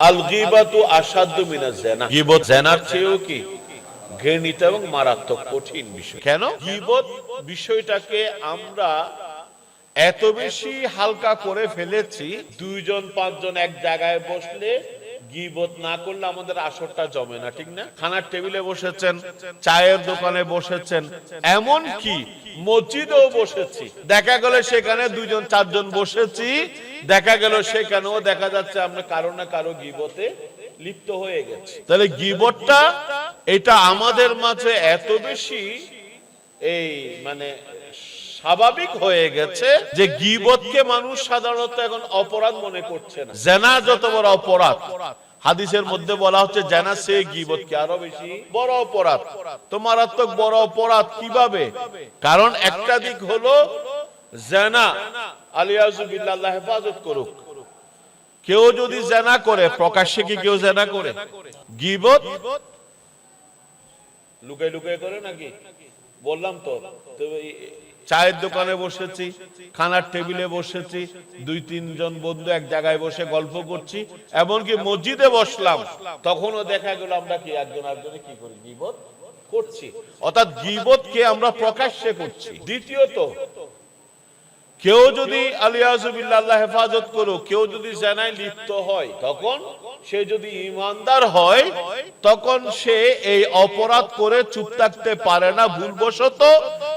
আল গীবাতু আশাদ্দু মিনাজ জিনা। গীবত জিনার চেয়েও কি ঘৃণিত এবং মারাত্মক কঠিন বিষয়। কেন? গীবত বিষয়টাকে আমরা এত বেশি হালকা করে ফেলেছি, দুইজন পাঁচজন এক জায়গায় বসলে গীবত না করলে আমাদের আসরটা জমে না, ঠিক না? খানার টেবিলে বসেছেন, চায়ের দোকানে বসেছেন, এমন কি মসজিদেও বসেছি, দেখা গেল সেখানে দুইজন চারজন বসেছি, দেখা গেল সেখানেও দেখা যাচ্ছে আমরা কারো না কারো গীবতে লিপ্ত হয়ে গেছি। তাহলে গীবতটা এটা আমাদের মাঝে এত বেশি এই মানে স্বাভাবিক হয়ে গেছে যে গীবতকে মানুষ সাধারণত এখন অপরাধ মনে করছে না। জিনা যত বড় অপরাধ, হাদিসের মধ্যে বলা হচ্ছে জিনা সে গীবতকে আরো বেশি বড় অপরাধ। তো মারাত্মক বড় অপরাধ কিভাবে? কারণ একটা দিক হলো জিনা, আলিয়াযু বিল্লাহ, আল্লাহ হেফাজত করুক, কেউ যদি জিনা করে, প্রকাশ্যে কি কেউ জিনা করে? গীবত লুকাই লুকাই করে নাকি? বললাম তো, চায়ের দোকানে বসেছি, খানার টেবিলে বসেছি, দুই তিনজন বন্ধু এক জায়গায় বসে গল্প করছি, এমনকি মসজিদে বসলাম, তখনও দেখা গেল আমরা কি একজন আরেকজনে কি করি? গীবত করছি। অর্থাৎ গীবতকে আমরা প্রকাশ্যে করছি। দ্বিতীয়ত, কেউ যদি আলিয়াযু বিল্লাহ, আল্লাহ হেফাজত করুক, কেউ যদি জিনায় লিপ্ত হয়, তখন সে যদি ঈমানদার হয়, তখন সে এই অপরাধ করে চুপ থাকতে পারে না। ভুলবশত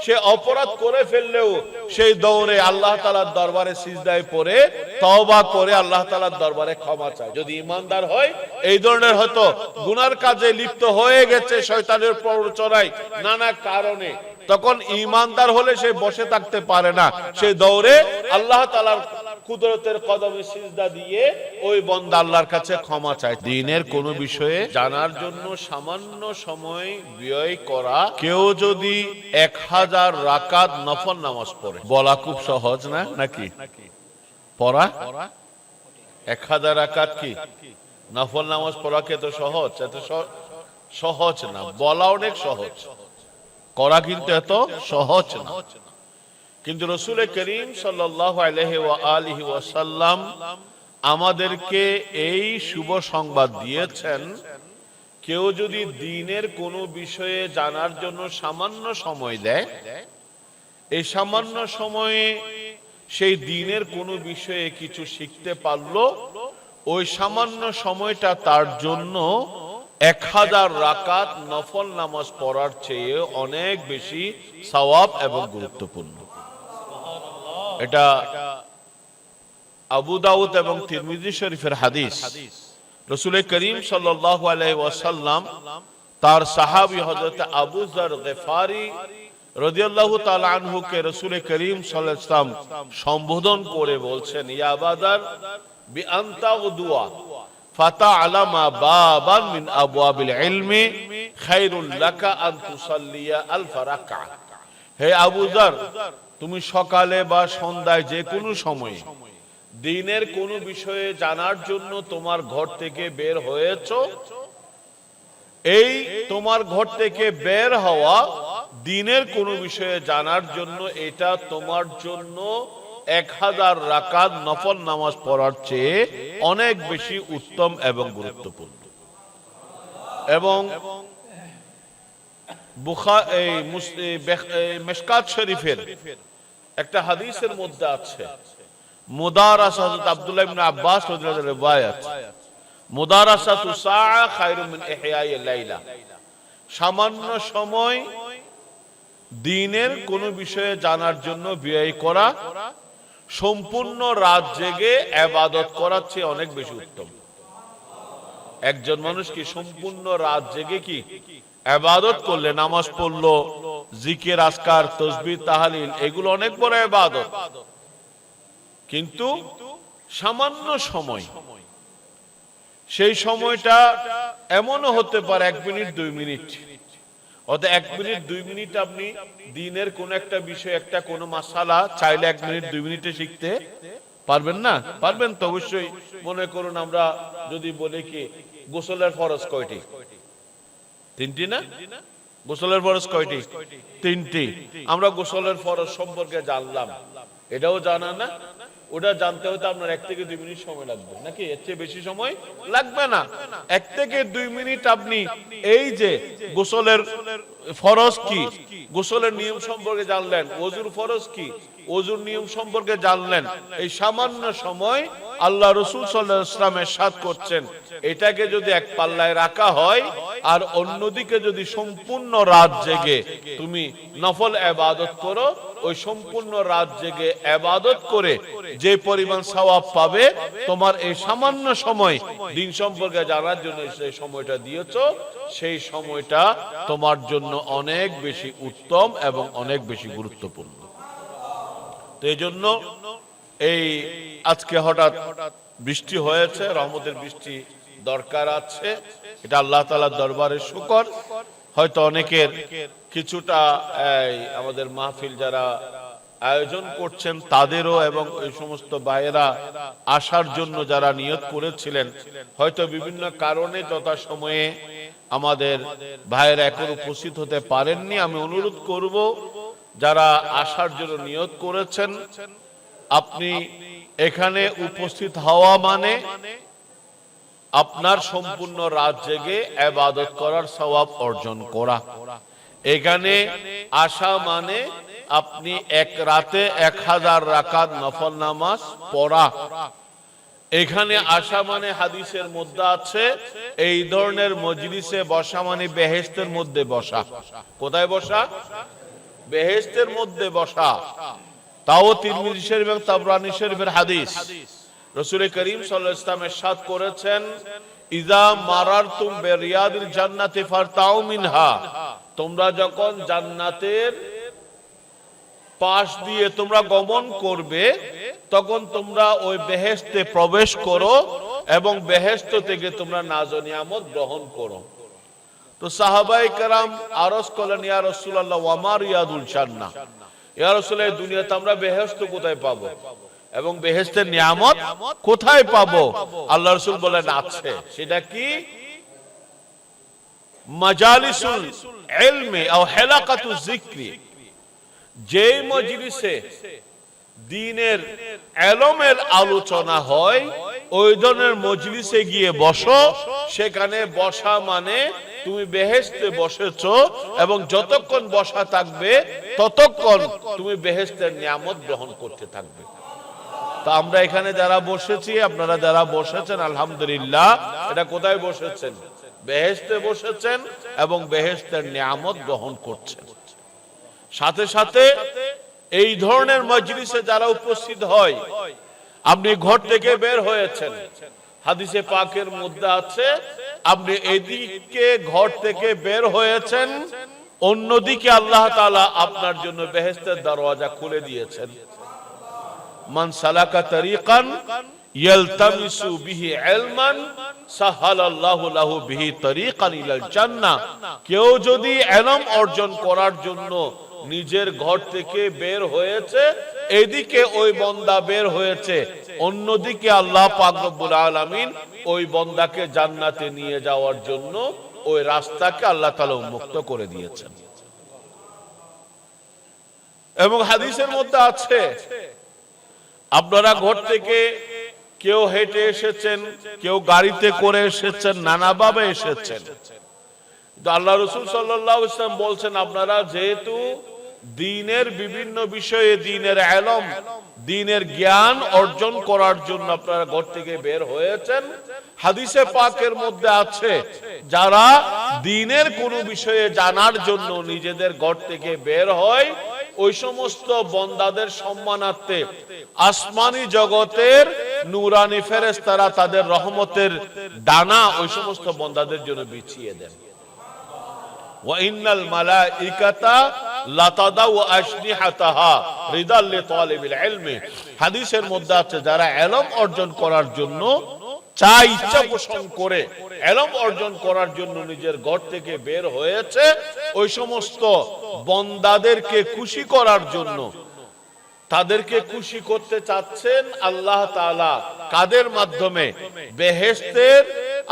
সে অপরাধ করে ফেললেও সেই দৌড়ে আল্লাহ তাআলার দরবারে সিজদায় পড়ে তওবা করে আল্লাহ তাআলার দরবারে ক্ষমা চায়। যদি ঈমানদার হয়, এই ধরনের হয়তো গুনার কাজে লিপ্ত হয়ে গেছে শয়তানের প্ররোচনায় নানা কারণে, তখন ঈমানদার হলে সে বসে থাকতে পারে না, সে দৌড়ে আল্লাহ তাআলার কুদরতের কদমে সিজদা দিয়ে ওই বান্দা আল্লাহর কাছে ক্ষমা চায়। দ্বীনের কোন বিষয়ে জানার জন্য সামান্য সময় ব্যয় করা, কেউ যদি 1000 রাকাত নফল নামাজ পড়ে, বলা খুব সহজ না নাকি? পড়া 1000 রাকাত কি নফল নামাজ পড়া কে তো সহজ? এত সহজ না। বলা অনেক সহজ, করা কিন্তু এত সহজ না। কিন্তু রাসূল করিম সাল্লাল্লাহু আলাইহি ওয়া আলিহি ওয়াসাল্লাম আমাদেরকে এই শুভ সংবাদ দিয়েছেন, কেউ যদি দ্বীনের কোনো বিষয়ে জানার জন্য সামান্য সময় দেয়, এই সামান্য সময়ে সেই দ্বীনের কোনো বিষয়ে কিছু শিখতে পারলো, ওই সামান্য সময়টা তার জন্য 1000 রাকাত নফল নামাজ পড়ার চেয়ে অনেক বেশি সওয়াব এবং গুরুত্বপূর্ণ। এটা আবু দাউদ এবং তিরমিজি শরীফের হাদিস। রাসূল করিম সাল্লাল্লাহু আলাইহি ওয়াসাল্লাম তার সাহাবী হযরত আবু যর গিফারি রাদিয়াল্লাহু তাআলা আনহু কে রাসূল করিম সাল্লাল্লাহু আলাইহি ওয়াসাল্লাম সম্বোধন করে বলছেন, ইয়া আবাদার বি আনতা ওয়াদুয়া ফাতা'লামা বাবান মিন আবওয়াবিল ইলমি খায়রুল লাকা আন তুসাল্লিয়া আলফ রাকআ। হে আবু যর, তুমি সকালে বা সন্ধ্যায় যে কোনো সময়ে দ্বীনের কোনো বিষয়ে জানার জন্য তোমার ঘর থেকে বের হয়েছো, এই তোমার ঘর থেকে বের হওয়া দ্বীনের কোনো বিষয়ে জানার জন্য, এটা তোমার জন্য 1000 রাকাত নফল নামাজ পড়ার চেয়ে অনেক বেশি উত্তম এবং গুরুত্বপূর্ণ। এবং মিশকাত শরীফের একটা হাদিসের মধ্যে আছে, মুদারাসা হযরত আব্দুল্লাহ ইবনে আব্বাস রাদিয়াল্লাহু আনহু রিওয়ায়াত, মুদারাসাতু সাআ খায়রুম মিন ইহয়াইল লাইলা। সামান্য সময় দ্বীনের কোন বিষয়ে জানার জন্য ব্যয় করা সম্পূর্ণ রাত জেগে ইবাদত করার চেয়ে অনেক বেশি উত্তম। একজন মানুষ কি সম্পূর্ণ রাত জেগে কি ইবাদত করলে, নামাজ পড়লো, জিকির আজকার তাসবিহ তাহলিল, এগুলো অনেক বড় ইবাদত, কিন্তু সামান্য সময়, সেই সময়টা এমনও হতে পারে 1 মিনিট 2 মিনিট, অর্থাৎ 1 মিনিট 2 মিনিট আপনি দ্বীনের কোন একটা বিষয়, একটা কোন মাসালা চাইলে 1 মিনিট 2 মিনিটে শিখতে পারবেন না? পারবেন তো অবশ্যই। মনে করুন আমরা যদি বলি কি গোসলের ফরজ কয়টি? 3টি না? গোসলের ফরজ কয়টি? 3টি। আমরা গোসলের ফরজ সম্পর্কে জানলাম, এটাও জানা না? ওটা জানতে হতে আপনার 1 থেকে 2 মিনিট সময় লাগবে, নাকি এর চেয়ে বেশি সময় লাগবে না। 1 থেকে 2 মিনিট আপনি এই যে গোসলের ফরজ কি, গোসলের নিয়ম সম্পর্কে জানলেন, ওযুর ফরজ কি, ওযুর নিয়ম সম্পর্কে জানলেন, এই সামান্য সময় আল্লাহ রাসূল সাল্লাল্লাহু আলাইহি ওয়াসাল্লাম ইরশাদ করছেন, এটাকে যদি এক পাল্লায় রাখা হয় আর অন্যদিকে যদি সম্পূর্ণ রাত জেগে তুমি নফল ইবাদত করো, ওই সম্পূর্ণ রাত জেগে ইবাদত করে যে পরিমাণ সওয়াব পাবে, তোমার এই সামান্য সময় দিন সম্পর্কে জানার জন্য সেই সময়টা দিয়েছো, সেই সময়টা তোমার জন্য অনেক বেশি উত্তম এবং অনেক বেশি গুরুত্বপূর্ণ। তো এই জন্য এই আজকে হঠাৎ বৃষ্টি হয়েছে, রহমতের বৃষ্টি দরকার আছে, এটা আল্লাহ তাআলার দরবারে শুকর। হয়তো অনেকের কিছুটা আমাদের মাহফিল যারা আয়োজন করছেন তাদেরও এবং এই সমস্ত ভাইয়েরা আসার জন্য যারা নিয়ত করেছিলেন, হয়তো বিভিন্ন কারণে যথাসময়ে আমাদের ভাইয়েরা এখন উপস্থিত হতে পারেননি। আমি অনুরোধ করব যারা আসার জন্য নিয়ত করেছেন, আপনি এখানে উপস্থিত হওয়া মানে আপনার সম্পূর্ণ রাত জেগে ইবাদত করার সওয়াব অর্জন করা। এখানে আসা মানে আপনি এক রাতে 1000 রাকাত নফল নামাজ পড়া। এখানে আসা মানে হাদিসের মধ্যে আছে এই ধরনের মজলিসে বসা মানে বেহেশতের মধ্যে বসা। কোথায় বসা? বেহেশতের মধ্যে বসা। তাও তিরমিজি শরীফ এবং তাবরানী শরীফের হাদিস। রাসূল করিম সাল্লাল্লাহু আলাইহি ওয়াসাল্লাম ইরশাদ করেছেন, ইযা মারারতুম বিরিয়াদিল জান্নাতি ফারতাউ মিনহা, তোমরা যখন জান্নাতের পাশ দিয়ে তোমরা গমন করবে, তখন তোমরা ওই বেহেশতে প্রবেশ করো এবং বেহেশত থেকে তোমরা নাজ ও নিয়ামত গ্রহণ করো। তো সাহাবায়ে কেরাম আরজ করলেন, ইয়া রাসূলুল্লাহ ওয়া মা রিয়াদুল জান্নাহ, ইয়া রাসূলুল্লাহ এই দুনিয়াতে আমরা বেহেশত কোথায় পাবো এবং বেহেশতের নিয়ামত কোথায় পাবো? আল্লাহ রাসূল বলেন আছে, সেটা কি? মাজালিসুল ইলমি আও হিলাকাতুজ যিকরি, যেই মজলিসে দ্বীনের ইলমের আলোচনা হয় ওই ধরনের মজলিসে গিয়ে বসো। সেখানে বসা মানে তুমি বেহেশতে বসেছো এবং যতক্ষণ বসা থাকবে ততক্ষণ তুমি বেহেশতের নিয়ামত গ্রহণ করতে থাকবে। তা আমরা এখানে যারা বসেছি, আপনারা যারা বসেছেন আলহামদুলিল্লাহ, এটা কোথায় বসেছেন? বেহেশতে বসেছেন এবং বেহেশতের নিয়ামত গ্রহণ করছেন। সাথে সাথে এই ধরনের মজলিসে যারা উপস্থিত হয়, আপনি ঘর থেকে বের হয়েছেন, হাদিসে পাকের মধ্যে আছে আপনি এদিকে ঘর থেকে বের হয়েছেন, অন্যদিকে আল্লাহ তাআলা আপনার জন্য বেহেশতের দরওয়াজা খুলে দিয়েছেন। মান সালাকা তরিকান ইয়ালতামিসু বিহি ইলমান সাহালাল্লাহু লাহু বিহি তরিকান ইলাল জান্নাহ, কেউ যদি ইলম অর্জন করার জন্য নিজের ঘর থেকে বের হয়েছে, এদিকে ওই বান্দা বের হয়েছে, অন্যদিকে আল্লাহ পাক রব্বুল আলামিন ওই বান্দাকে জান্নাতে নিয়ে যাওয়ার জন্য ওই রাস্তাকে আল্লাহ তাআলা উন্মুক্ত করে দিয়েছেন। এবং হাদিসের মধ্যে আছে আপনারা ঘর থেকে কেউ হেঁটে এসেছেন, কেউ গাড়িতে করে এসেছেন, নানাভাবে এসেছেন, আল্লাহ রাসূল সাল্লাল্লাহু আলাইহি ওয়াসাল্লাম বলছেন আপনারা যেহেতু দ্বীনের বিভিন্ন বিষয়ে দ্বীনের ইলম, দ্বীনের জ্ঞান অর্জন করার জন্য আপনারা ঘর থেকে বের হয়েছেন, হাদিসে পাকের মধ্যে আছে যারা দ্বীনের কোনো বিষয়ে জানার জন্য নিজেদের ঘর থেকে বের হয়, ওই সমস্ত বান্দাদের সম্মানার্থে আসমানি জগতের নূরানি ফেরেশতারা তাদের রহমতের ডানা ওই সমস্ত বান্দাদের জন্য বিছিয়ে দেন। ওয়া ইন্নাল মালাইকাতা লাতাদাউ আশনিহাতাহা রিদাল লিতালিবিল ইলমি, হাদিসের মধ্যে আছে যারা ইলম অর্জন করার জন্য চাই, ইচ্ছা পোষণ করে ইলম অর্জন করার জন্য নিজের ঘর থেকে বের হয়েছে, ওই সমস্ত বান্দাদেরকে খুশি করার জন্য, তাদেরকে খুশি করতে চাচ্ছেন আল্লাহ তাআলা কাদের মাধ্যমে? বেহেশতের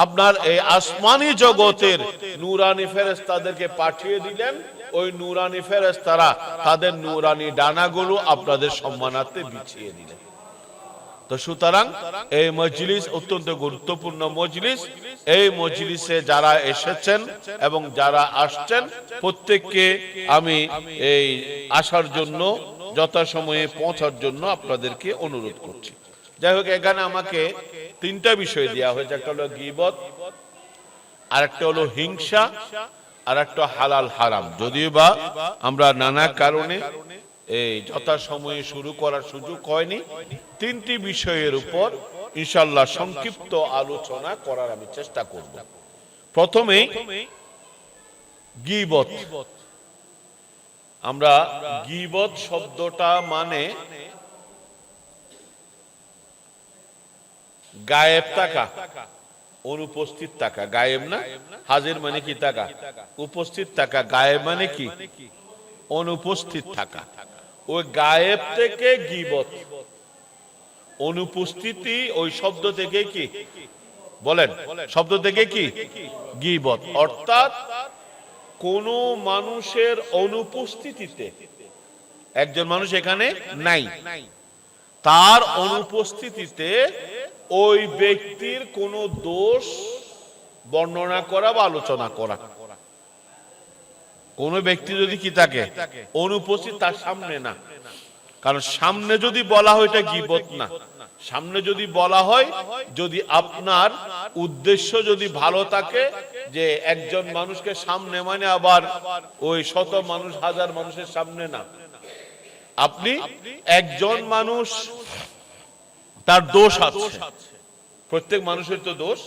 আপনার এই আসমানি জগতের নূরানি ফেরেশতাদেরকে পাঠিয়ে দিলেন। ওই নূরানি ফেরেশতারা তাদের নূরানি ডানাগুলো আপনাদের সম্মানার্থে বিছিয়ে দিলেন। তো সুতরাং এই মজলিস অত্যন্ত গুরুত্বপূর্ণ মজলিস। এই মজলিসে যারা এসেছেন এবং যারা আসছেন প্রত্যেককে আমি এই আসার জন্য, যথাসময়ে পৌঁছার জন্য আপনাদেরকে অনুরোধ করছি। যাই হোক, এখানে আমাকে তিনটা বিষয় দেওয়া হয়েছে। একটা হলো গীবত, আর একটা হলো হিংসা, আর একটা হালাল হারাম। যদিও বা আমরা নানা কারণে এই যথাসময়ে শুরু করার সুযোগ হয়নি, তিনটি বিষয়ের উপর ইনশাআল্লাহ সংক্ষিপ্ত আলোচনা করার আমি চেষ্টা করব। প্রথমে গীবত। আমরা গীবত শব্দটা মানে গায়েব থাকা, অনুপস্থিত থাকা। গায়েব না, হাজির মানে কি থাকা, উপস্থিত থাকা। গায়েব মানে কি, অনুপস্থিত থাকা। ওই গায়েব থেকে গীবত, অনুপস্থিতি, ওই শব্দ থেকে কি বলেন, শব্দ থেকে কি গীবত। অর্থাৎ কোন মানুষের অনুপস্থিতিতে, একজন মানুষ এখানে নাই, তার অনুপস্থিতিতে ওই ব্যক্তির কোন দোষ বর্ণনা করা বা আলোচনা করা। কোন ব্যক্তি যদি কি থাকে অনুপস্থিত, তার সামনে না। কারণ সামনে যদি বলা হয় এটা গীবত না। সামনে যদি বলা হয়, যদি আপনার উদ্দেশ্য যদি ভালো থাকে, যে একজন মানুষকে সামনে মানে আবার ওই শত মানুষ, হাজার মানুষের সামনে না। আপনি একজন মানুষ, তার দোষ আছে, প্রত্যেক মানুষের তো দোষ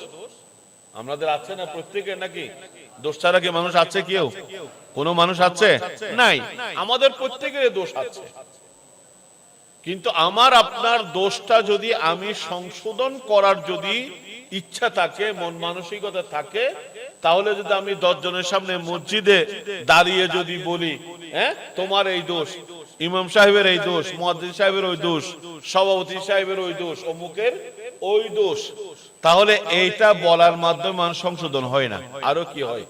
আমাদের আছে না, প্রত্যেকের নাকি দোষ ছাড়া কি মানুষ আছে? কেউ কোন মানুষ আছে? নাই। আমাদের প্রত্যেকের দোষ আছে, কিন্তু আমার আপনার দোষটা যদি আমি সংশোধন করার যদি ইচ্ছা থাকে, মন মানসিকতা থাকে, তাহলে যদি আমি 10 জনের সামনে মসজিদে দাঁড়িয়ে যদি বলি, হ্যাঁ তোমার এই দোষ, ইমাম সাহেবের এই দোষ, মুয়াজ্জিন সাহেবের ওই দোষ, সভাপতি সাহেবের ওই দোষ, অমুকের ওই দোষ, তাহলে এইটা বলার মাধ্যমে মানুষ সংশোধন হয় না। আরো কি হয়,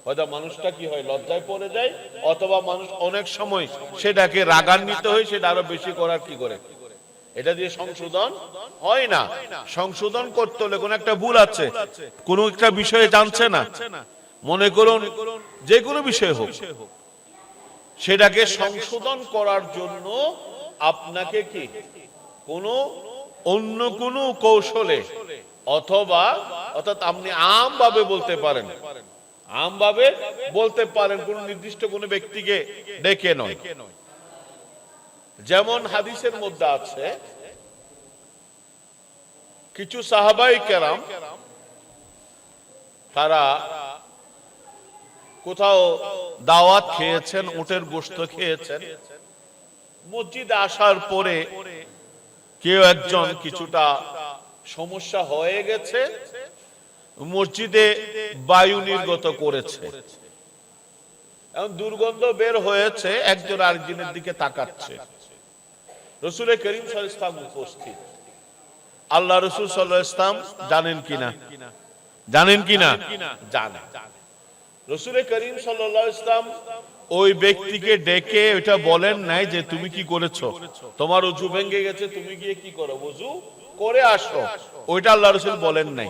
হয়তো মানুষটা কি হয়, লজ্জায় পড়ে যায়, অথবা মানুষ অনেক সময় সেটাকে রাগান্বিত হয়ে সেটা আরো বেশি করার কি করে, এটা দিয়ে সংশোধন হয় না। সংশোধন করতে হলে কোন একটা ভুল আছে, কোন একটা বিষয়ে জানছে না, মনে করুন যে কোনো বিষয় হোক, সেটাকে সংশোধন করার জন্য আপনাকে কি অন্য কোন কৌশলে, অথবা অর্থাৎ আপনি আমভাবে বলতে পারেন, আমভাবে বলতে পারেন, কোন নির্দিষ্ট কোন ব্যক্তিকে ডেকে নয়। যেমন হাদিসের মধ্যে আছে, কিছু সাহাবায়ে কেরাম তারা কোথাও দাওয়াত খেয়েছেন, উটের গোশত খেয়েছেন, মসজিদে আসার পরে কেউ একজন কিছুটা সমস্যা হয়ে গেছে, মসজিদে বায়ু নির্গত করেছে, এবং দুর্গন্ধ বের হয়েছে, একজন আরেকজনের দিকে তাকাচ্ছে। রাসূল করিম সাল্লাল্লাহু আলাইহি ওয়াসাল্লাম উপস্থিত। আল্লাহ রাসূল সাল্লাল্লাহু আলাইহি ওয়াসাল্লাম জানেন কিনা? জানেন কিনা? জানেন। রাসূল করিম সাল্লাল্লাহু আলাইহি ওয়াসাল্লাম ওই ব্যক্তিকে ডেকে এটা বলেন নাই যে তুমি কি করেছো, তোমার ওযু ভেঙে গেছে, তুমি গিয়ে কি করো, ওযু করে আসো। ওইটা আল্লাহ রাসূল বলেন নাই।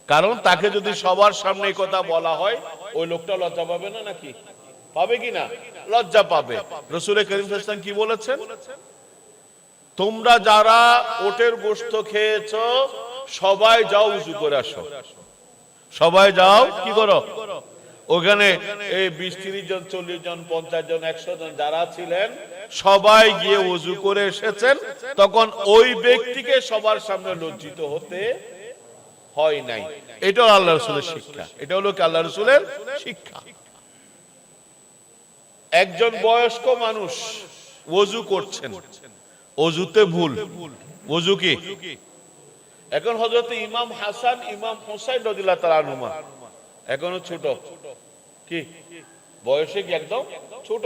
কারণ তাকে যদি সবার সামনে এই কথা বলা হয়, ওই লোকটা লজ্জা পাবে না? নাকি পাবে কিনা? লজ্জা পাবে। রাসূল করিম সাল্লাল্লাহু আলাইহি ওয়াসাল্লাম কি বলেছেন? তোমরা যারা ওটের গোশত খেয়েছো সবাই যাও ওযু করে আসো। সবাই যাও কি করো? ওখানে এই 20-30 জন, 40 জন, 50 জন, 100 জন যারা ছিলেন সবাই গিয়ে ওযু করে এসেছেন। তখন ওই ব্যক্তিকে সবার সামনে লজ্জিত হতে হয় নাই। এটা আল্লাহ রাসূলের শিক্ষা। এটা হলো কি আল্লাহ রাসূলের শিক্ষা। একজন বয়স্ক মানুষ ওযু করছেন, ওযুতে ভুল, ওযু কি? এখন হযরত ইমাম হাসান, ইমাম হুসাইন রাদিয়াল্লাহু তাআলা আনহুমা এখনো ছোট, কি বয়সে কি একদম ছোট।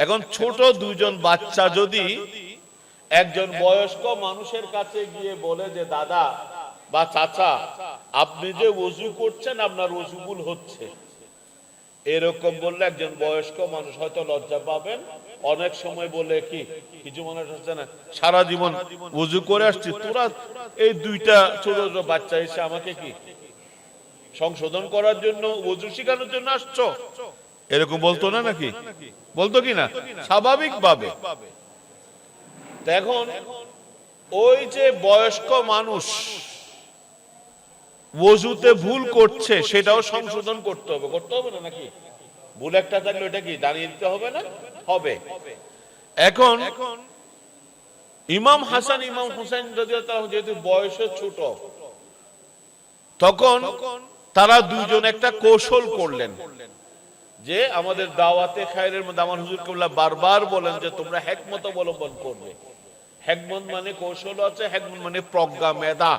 এখন ছোট দুজন বাচ্চা যদি একজন বয়স্ক মানুষের কাছে গিয়ে বলে যে দাদা বা চাচা, আপনি যে ওযু করছেন আপনার ওযু ভুল হচ্ছে, এরকম বললে একজন বয়স্ক মানুষ হয়তো লজ্জা পাবেন। অনেক সময় বলে কি কিছু মানুষ আছে না, সারা জীবন ওযু করে আসছি, তোরা এই দুইটা ছোট ছোট বাচ্চা এসে আমাকে কি সংশোধন করার জন্য, ওযু শেখানোর জন্য আসছো, এরকম বলতো না নাকি? বলতো কি না? স্বাভাবিক ভাবে। এখন ওই যে বয়স্ক মানুষ ওযুতে ভুল করছে, সেটাও সংশোধন করতে হবে, করতে হবে না নাকি? ভুল একটা থাকলে ওটা কি দাঁড়িয়ে দিতে হবে না? হবে। এখন ইমাম হাসান ইমাম হুসাইন রাদিয়াল্লাহু যেহেতু বয়সে ছোট, তখন তারা দুইজন একটা কৌশল করলেন যে আমাদের দাওয়াতে খায়রের মধ্যে আমার হুজুর কেবলা বারবার বলেন যে তোমরা হিকমত অবলম্বন করবে। হিকমত মানে কৌশল আছে, হিকমত মানে প্রজ্ঞা, মেধা।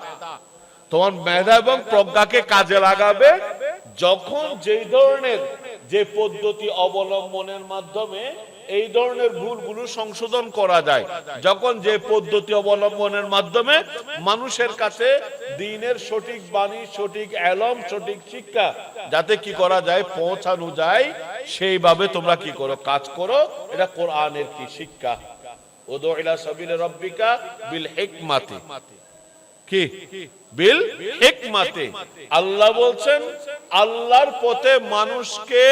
তোমার মেধা এবং প্রজ্ঞাকে কাজে লাগাবে যখন যেই ধরনের যে পদ্ধতি অবলম্বনের মাধ্যমে এই ধরনের ভুলগুলো সংশোধন করা যায়, যখন যে পদ্ধতি অবলম্বনের মাধ্যমে মানুষের কাছে দ্বীনের সঠিক বাণী, সঠিক ইলম, সঠিক শিক্ষা যাতে কি করা যায়, পৌঁছানো যায়, সেইভাবে তোমরা কি করো, কাজ করো। এটা কোরআনের কি শিক্ষা, উদু ইলা সাবিলি রাব্বিকা বিল হিকমাতি, কি বিল হিকমাতি। আল্লাহ বলছেন আল্লাহর পথে মানুষকে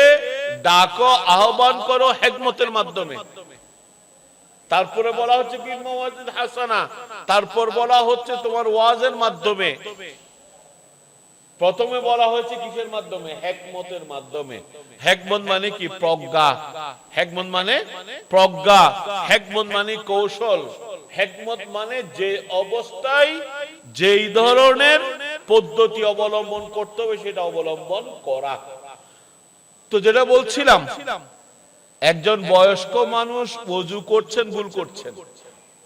ডাকো, আহ্বান করো হিকমতের মাধ্যমে। তারপরে বলা হচ্ছে কি মাওয়াজিদ হাসানা, তারপর বলা হচ্ছে তোমার ওয়াজের মাধ্যমে। প্রথমে বলা হয়েছে কিসের মাধ্যমে? হিকমতের মাধ্যমে। হিকমত মানে কি? প্রজ্ঞা। হিকমত মানে প্রজ্ঞা, হিকমত মানে কৌশল, হিকমত মানে যে অবস্থায় যেই ধরনের পদ্ধতি অবলম্বন করতে হবে সেটা অবলম্বন করা। তো যেটা বলছিলাম, একজন বয়স্ক মানুষ ওযু করছেন, ভুল করছেন,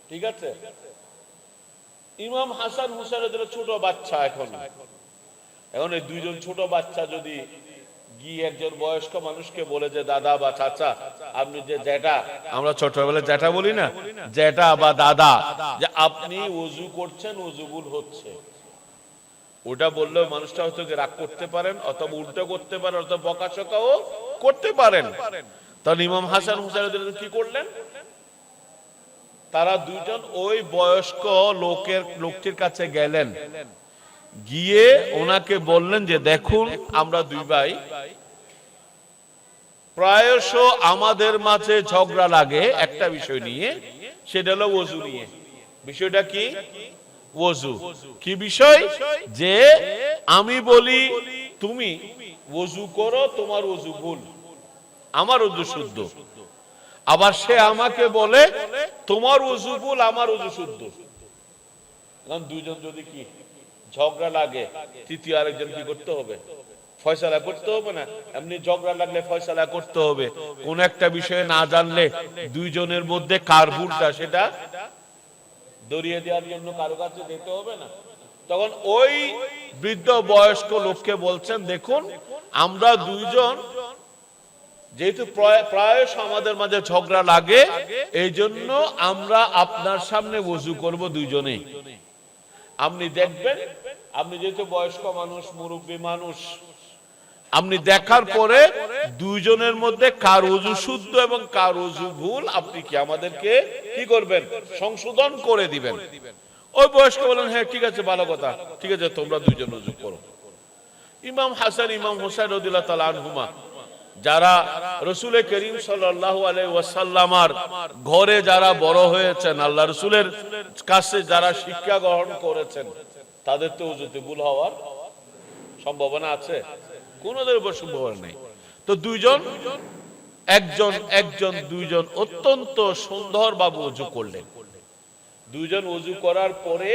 ঠিক আছে? ইমাম হাসান হুসাইনের ছোট বাচ্চা, এখন এই দুইজন ছোট বাচ্চা যদি গিয়ে একজন বয়স্ক মানুষকে বলে যে দাদা বা চাচা, আপনি যে জ্যাঠা, আমরা ছোটবেলায় জ্যাঠা বলি না, জ্যাঠা বা দাদা, যে আপনি ওযু করছেন, ওযু ভুল হচ্ছে, ওটা বললেও মানুষটা হয়তো রাগ করতে পারেন, অথবা উল্টো করতে পারেন, অথবা বকাশকাও করতে পারেন। তাহলে ইমাম হাসান হুসাইন কি করলেন? তারা দুইজন ওই বয়স্ক লোকটির কাছে গেলেন, গিয়ে ওনাকে বললেন যে দেখুন, আমরা দুই ভাই, প্রায়শ আমাদের মাঝে ঝগড়া লাগে একটা বিষয় নিয়ে, সেটা হলো ওযু নিয়ে। বিষয়টা কি? ওযু। কি বিষয়? যে আমি বলি তুমি ওযু করো, তোমার ওযু ভুল, আমার ওযু শুদ্ধ। আবার সে আমাকে বলে তোমার ওযু ভুল, আমার ওযু শুদ্ধ। কারণ দুইজন যদি কি ঝগড়া লাগে, তৃতীয় আরেকজন কি করতে হবে? ফয়সালা করতে হবে না? এমনি ঝগড়া লাগলে ফয়সালা করতে হবে। কোন একটা বিষয়ে না জানলে দুইজনের মধ্যে কার ভুলটা সেটা দরিয়ে দেওয়ার জন্য কারো কাছে যেতে হবে না? তখন ওই বৃদ্ধ বয়স্ক লোককে বলছেন দেখুন, আমরা দুইজন যেহেতু প্রায়শ আমাদের মাঝে ঝগড়া লাগে, এই জন্য আমরা আপনার সামনে ওযু করব দুইজনেই। আপনি দেখবেন, আপনি যেহেতু বয়স্ক মানুষ, মুরব্বী মানুষ, আপনি দেখার পরে দুইজনের মধ্যে কার ওযু শুদ্ধ এবং কার ওযু ভুল, আপনি কি আমাদেরকে কি করবেন? সংশোধন করে দিবেন। ওই বয়স্ক বলেন হ্যাঁ ঠিক আছে, ভালো কথা, ঠিক আছে, তোমরা দুইজন ওযু করো। ইমাম হাসান ইমাম হুসাইন রাদিয়াল্লাহু তাআলা আনহুমা, যারা রাসূল করিম সাল্লাল্লাহু আলাইহি ওয়াসাল্লামের ঘরে যারা বড় হয়েছেন, আল্লাহ রাসূলের কাছে যারা শিক্ষা গ্রহণ করেছেন, তাদের তো ওযুতে ভুল হওয়ার সম্ভাবনা আছে? কোনদের উপর সম্ভাবনা নেই। তো দুইজন দুইজন অত্যন্ত সুন্দরভাবে ওযু করলেন। দুইজন ওযু করার পরে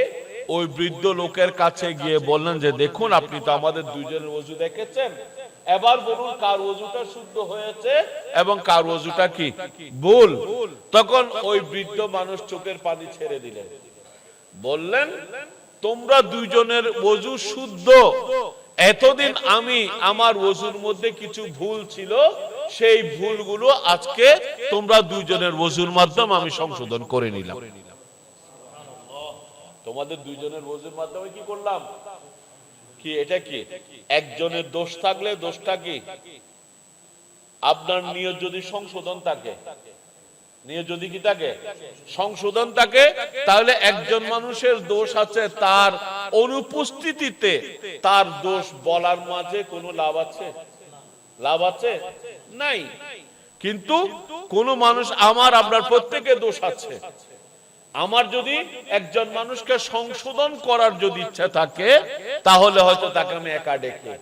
ওই বৃদ্ধ লোকের কাছে গিয়ে বললেন যে দেখুন, আপনি তো আমাদের দুইজনের ওযু দেখেছেন, এবার বলুন কার ওযুটা শুদ্ধ হয়েছে এবং কার ওযুটা কি ভুল। তখন ওই বৃদ্ধ মানুষ চোখের পানি ছেড়ে দিলেন, বললেন তোমরা দুইজনের ওযু শুদ্ধ, এতদিন আমি আমার ওযুর মধ্যে কিছু ভুল ছিল, সেই ভুলগুলো আজকে তোমরা দুইজনের ওযুর মাধ্যমে আমি সংশোধন করে নিলাম। তোমাদের দুইজনের ওযুর মাধ্যমে কি করলাম? কি এটা কি একজনের দোষ থাকলে দোষটা কি আপনার নিয়ত যদি সংশোধন থাকে, নিয়ত যদি কি থাকে সংশোধন থাকে, তাহলে একজন মানুষের দোষ আছে, তার অনুপস্থিতিতে তার দোষ বলার মাঝে কোনো লাভ আছে? লাভ আছে? নাই। কিন্তু কোন মানুষ, আমার আপনার প্রত্যেকের দোষ আছে, আমার যদি একজন মানুষকে সংশোধন করার যদি ইচ্ছা থাকে, তাহলে হয়তো তাকে আমি একা ডেকে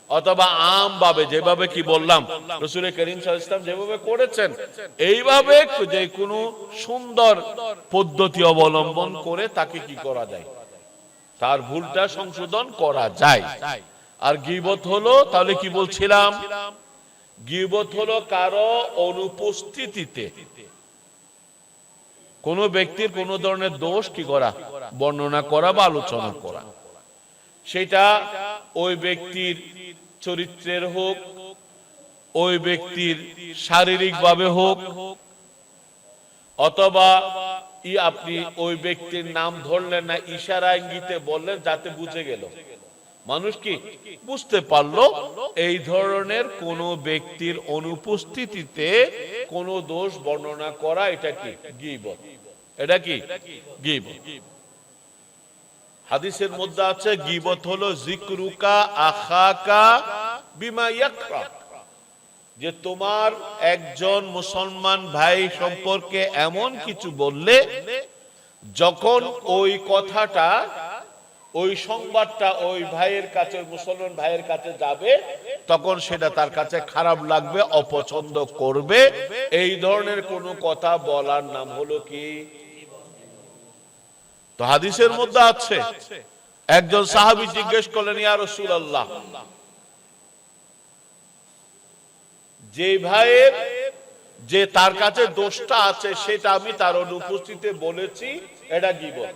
অথবা আম ভাবে, যেভাবে কি বললাম রাসূল করিম সাল্লাল্লাহু আলাইহি ওয়াসাল্লাম যেভাবে করেছেন, এইভাবে যে কোনো সুন্দর পদ্ধতি অবলম্বন করে তাকে কি করা যায়, তার ভুলটা সংশোধন করা যায়। আর গীবত হলো, তাহলে কি বলছিলাম, গীবত হলো কারো অনুপস্থিতিতে কোন ব্যক্তির কোন ধরনের দোষ কি করা, বর্ণনা করা বা আলোচনা করা। সেটা ওই ব্যক্তির চরিত্রের হোক, ওই ব্যক্তির শারীরিক ভাবে হোক, অথবা আপনি ওই ব্যক্তির নাম ধরলেন না, ইশারা ইঙ্গিতে বললেন যাতে বুঝে গেল, মানুষ কি বুঝতে পারলো, এই ধরনের কোন ব্যক্তির অনুপস্থিতিতে কোন দোষ বর্ণনা করা, এটা কি গীবত। এটা কি গীবত। হাদিসের মধ্যে আছে, গীবত হলো যিকরুকা আখাকা বিমা ইয়াকরা, যে তোমার একজন মুসলমান ভাই সম্পর্কে এমন কিছু বললে, যখন ওই কথাটা, ওই সংবাদটা ওই ভাইয়ের কাছে, মুসলমান ভাইয়ের কাছে যাবে, তখন সেটা তার কাছে খারাপ লাগবে, অপছন্দ করবে। এই ধরনের কোন কথা বলার নাম হলো কি? তো হাদিসের মধ্যে আছে, একজন সাহাবী জিজ্ঞেস করলেন, ইয়া রাসূলুল্লাহ, যে ভাইয়ের যে তার কাছে দোষটা আছে সেটা আমি তার অনুপস্থিতিতে বলেছি, এটা গীবত।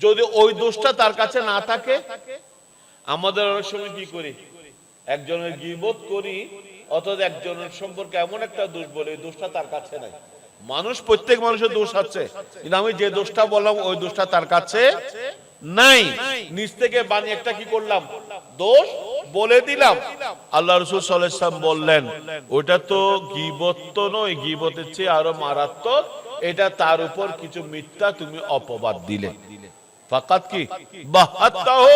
যদি ওই দোষটা তার কাছে না থাকে, আমাদের অনেক সময় কি করি, একজনের গীবত করি, অথবা একজনের সম্পর্কে এমন একটা দোষ বলে, এই দোষটা তার কাছে নাই। মানুষ, প্রত্যেক মানুষের দোষ আছে, কিন্তু আমি যে দোষটা বললাম ওই দোষটা তার কাছে নাই। নিজ থেকে বানিয়ে একটা কি করলাম, দোষ বলে দিলাম। আল্লাহ রাসূল সাল্লাল্লাহু আলাইহি ওয়াসাল্লাম বললেন, ওটা তো গীবত তো নয়, গীবতের চেয়ে আরো মারাত্মক, এটা তার উপর কিছু মিথ্যা তুমি অপবাদ দিলে, ফাকাত কি বাহাত্তাহু,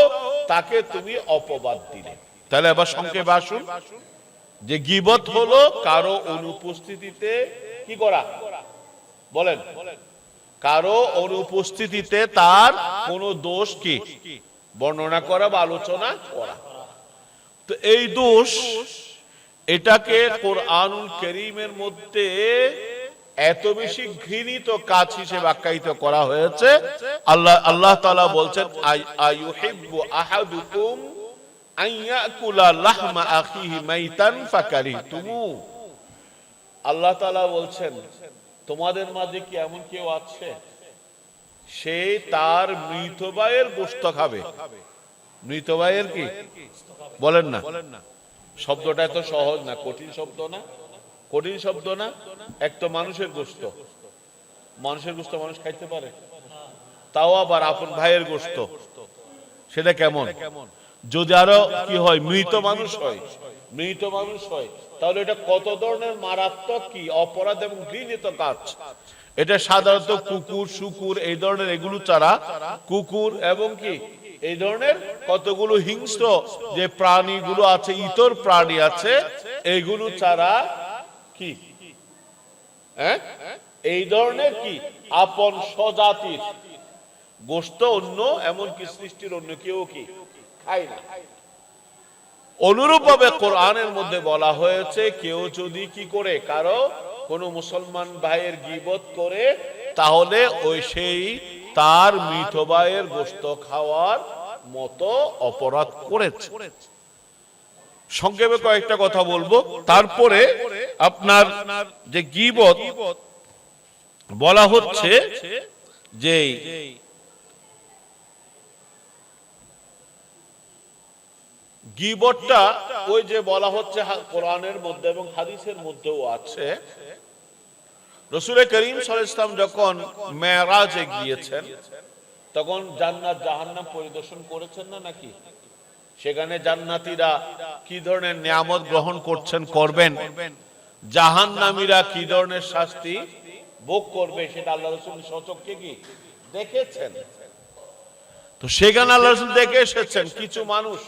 তাকে তুমি অপবাদ দিলে। তাহলে এবার সংক্ষেপে আসুন, যে গীবত হলো কারো অনুপস্থিতিতে কি করা, বলেন, কারো অনুপস্থিতিতে তার কোন দোষ কি বর্ণনা করা বা আলোচনা করা। তো এই দোষ, এটাকে কোরআনুল কারীমের মধ্যে এত বেশি ঘৃণিত কাজ হিসেবে আখ্যায়িত করা হয়েছে। আল্লাহ তাআলা বলছেন, আইয়ুহিব্বু আহাদুকুম আন ইয়াকুলা লাহমা আখিহি মাইতান ফাকারিহতুমু। আল্লাহ তাআলা বলছেন, তোমাদের মাঝে কি এমন কেউ আছে, সে তার মৃত ভাইয়ের গোশত খাবে? মৃত ভাইয়ের কি বলেন না, শব্দটা এত সহজ না, কঠিন শব্দ না, কঠিন শব্দ না। এক তো মানুষের গোশত, মানুষের গোশত মানুষ খাইতে পারে, তাও আবার আপন ভাইয়ের গোশত, সেটা কেমন? যদি আরো কি হয়, মৃত মানুষ হয়, মৃত মানুষ হয়, তাহলে এটা কত ধরনের মারাত্মক কি অপরাধ এবং ঘৃণিত কাজ। এটা সাধারণত কুকুর, শুকুর, এই ধরনের এগুলো ছাড়া, কুকুর এবং কি এই ধরনের কতগুলো হিংস্র যে প্রাণীগুলো আছে, ইতর প্রাণী আছে, এইগুলো ছাড়া কি এই ধরনের কি আপন স্বজাতির গোশত অন্য, এমনকি সৃষ্টির অন্য কেউ কি খায় না। অনুরূপ ভাবে কোরআনের মধ্যে বলা হয়েছে, কেউ যদি কি করে, কারো কোন মুসলমান ভাইয়ের গীবত করে, তাহলে ওই সেই তার মৃত ভাইয়ের গোশত খাওয়ার মতো অপরাধ করেছে। সংক্ষেপে কয়েকটা কথা বলবো, তারপরে আপনার যে গীবত বলা হচ্ছে, যে গীবতটা ওই যে বলা হচ্ছে কোরআনের মধ্যে এবং হাদিসের মধ্যেও আছে। রাসূল করিম সাল্লাল্লাহু আলাইহি ওয়াসাল্লাম যখন মেরাজে গিয়েছেন, তখন জান্নাত জাহান্নাম পরিদর্শন করেছেন না নাকি? সেখানে জান্নাতীরা কি ধরনের নিয়ামত গ্রহণ করবেন, জাহান্নামীরা কি ধরনের শাস্তি ভোগ করবে, সেটা আল্লাহ রাসূল স্বচক্ষে কি দেখেছেন। তো সেখানে আল্লাহ রাসূল দেখে এসেছেন কিছু মানুষ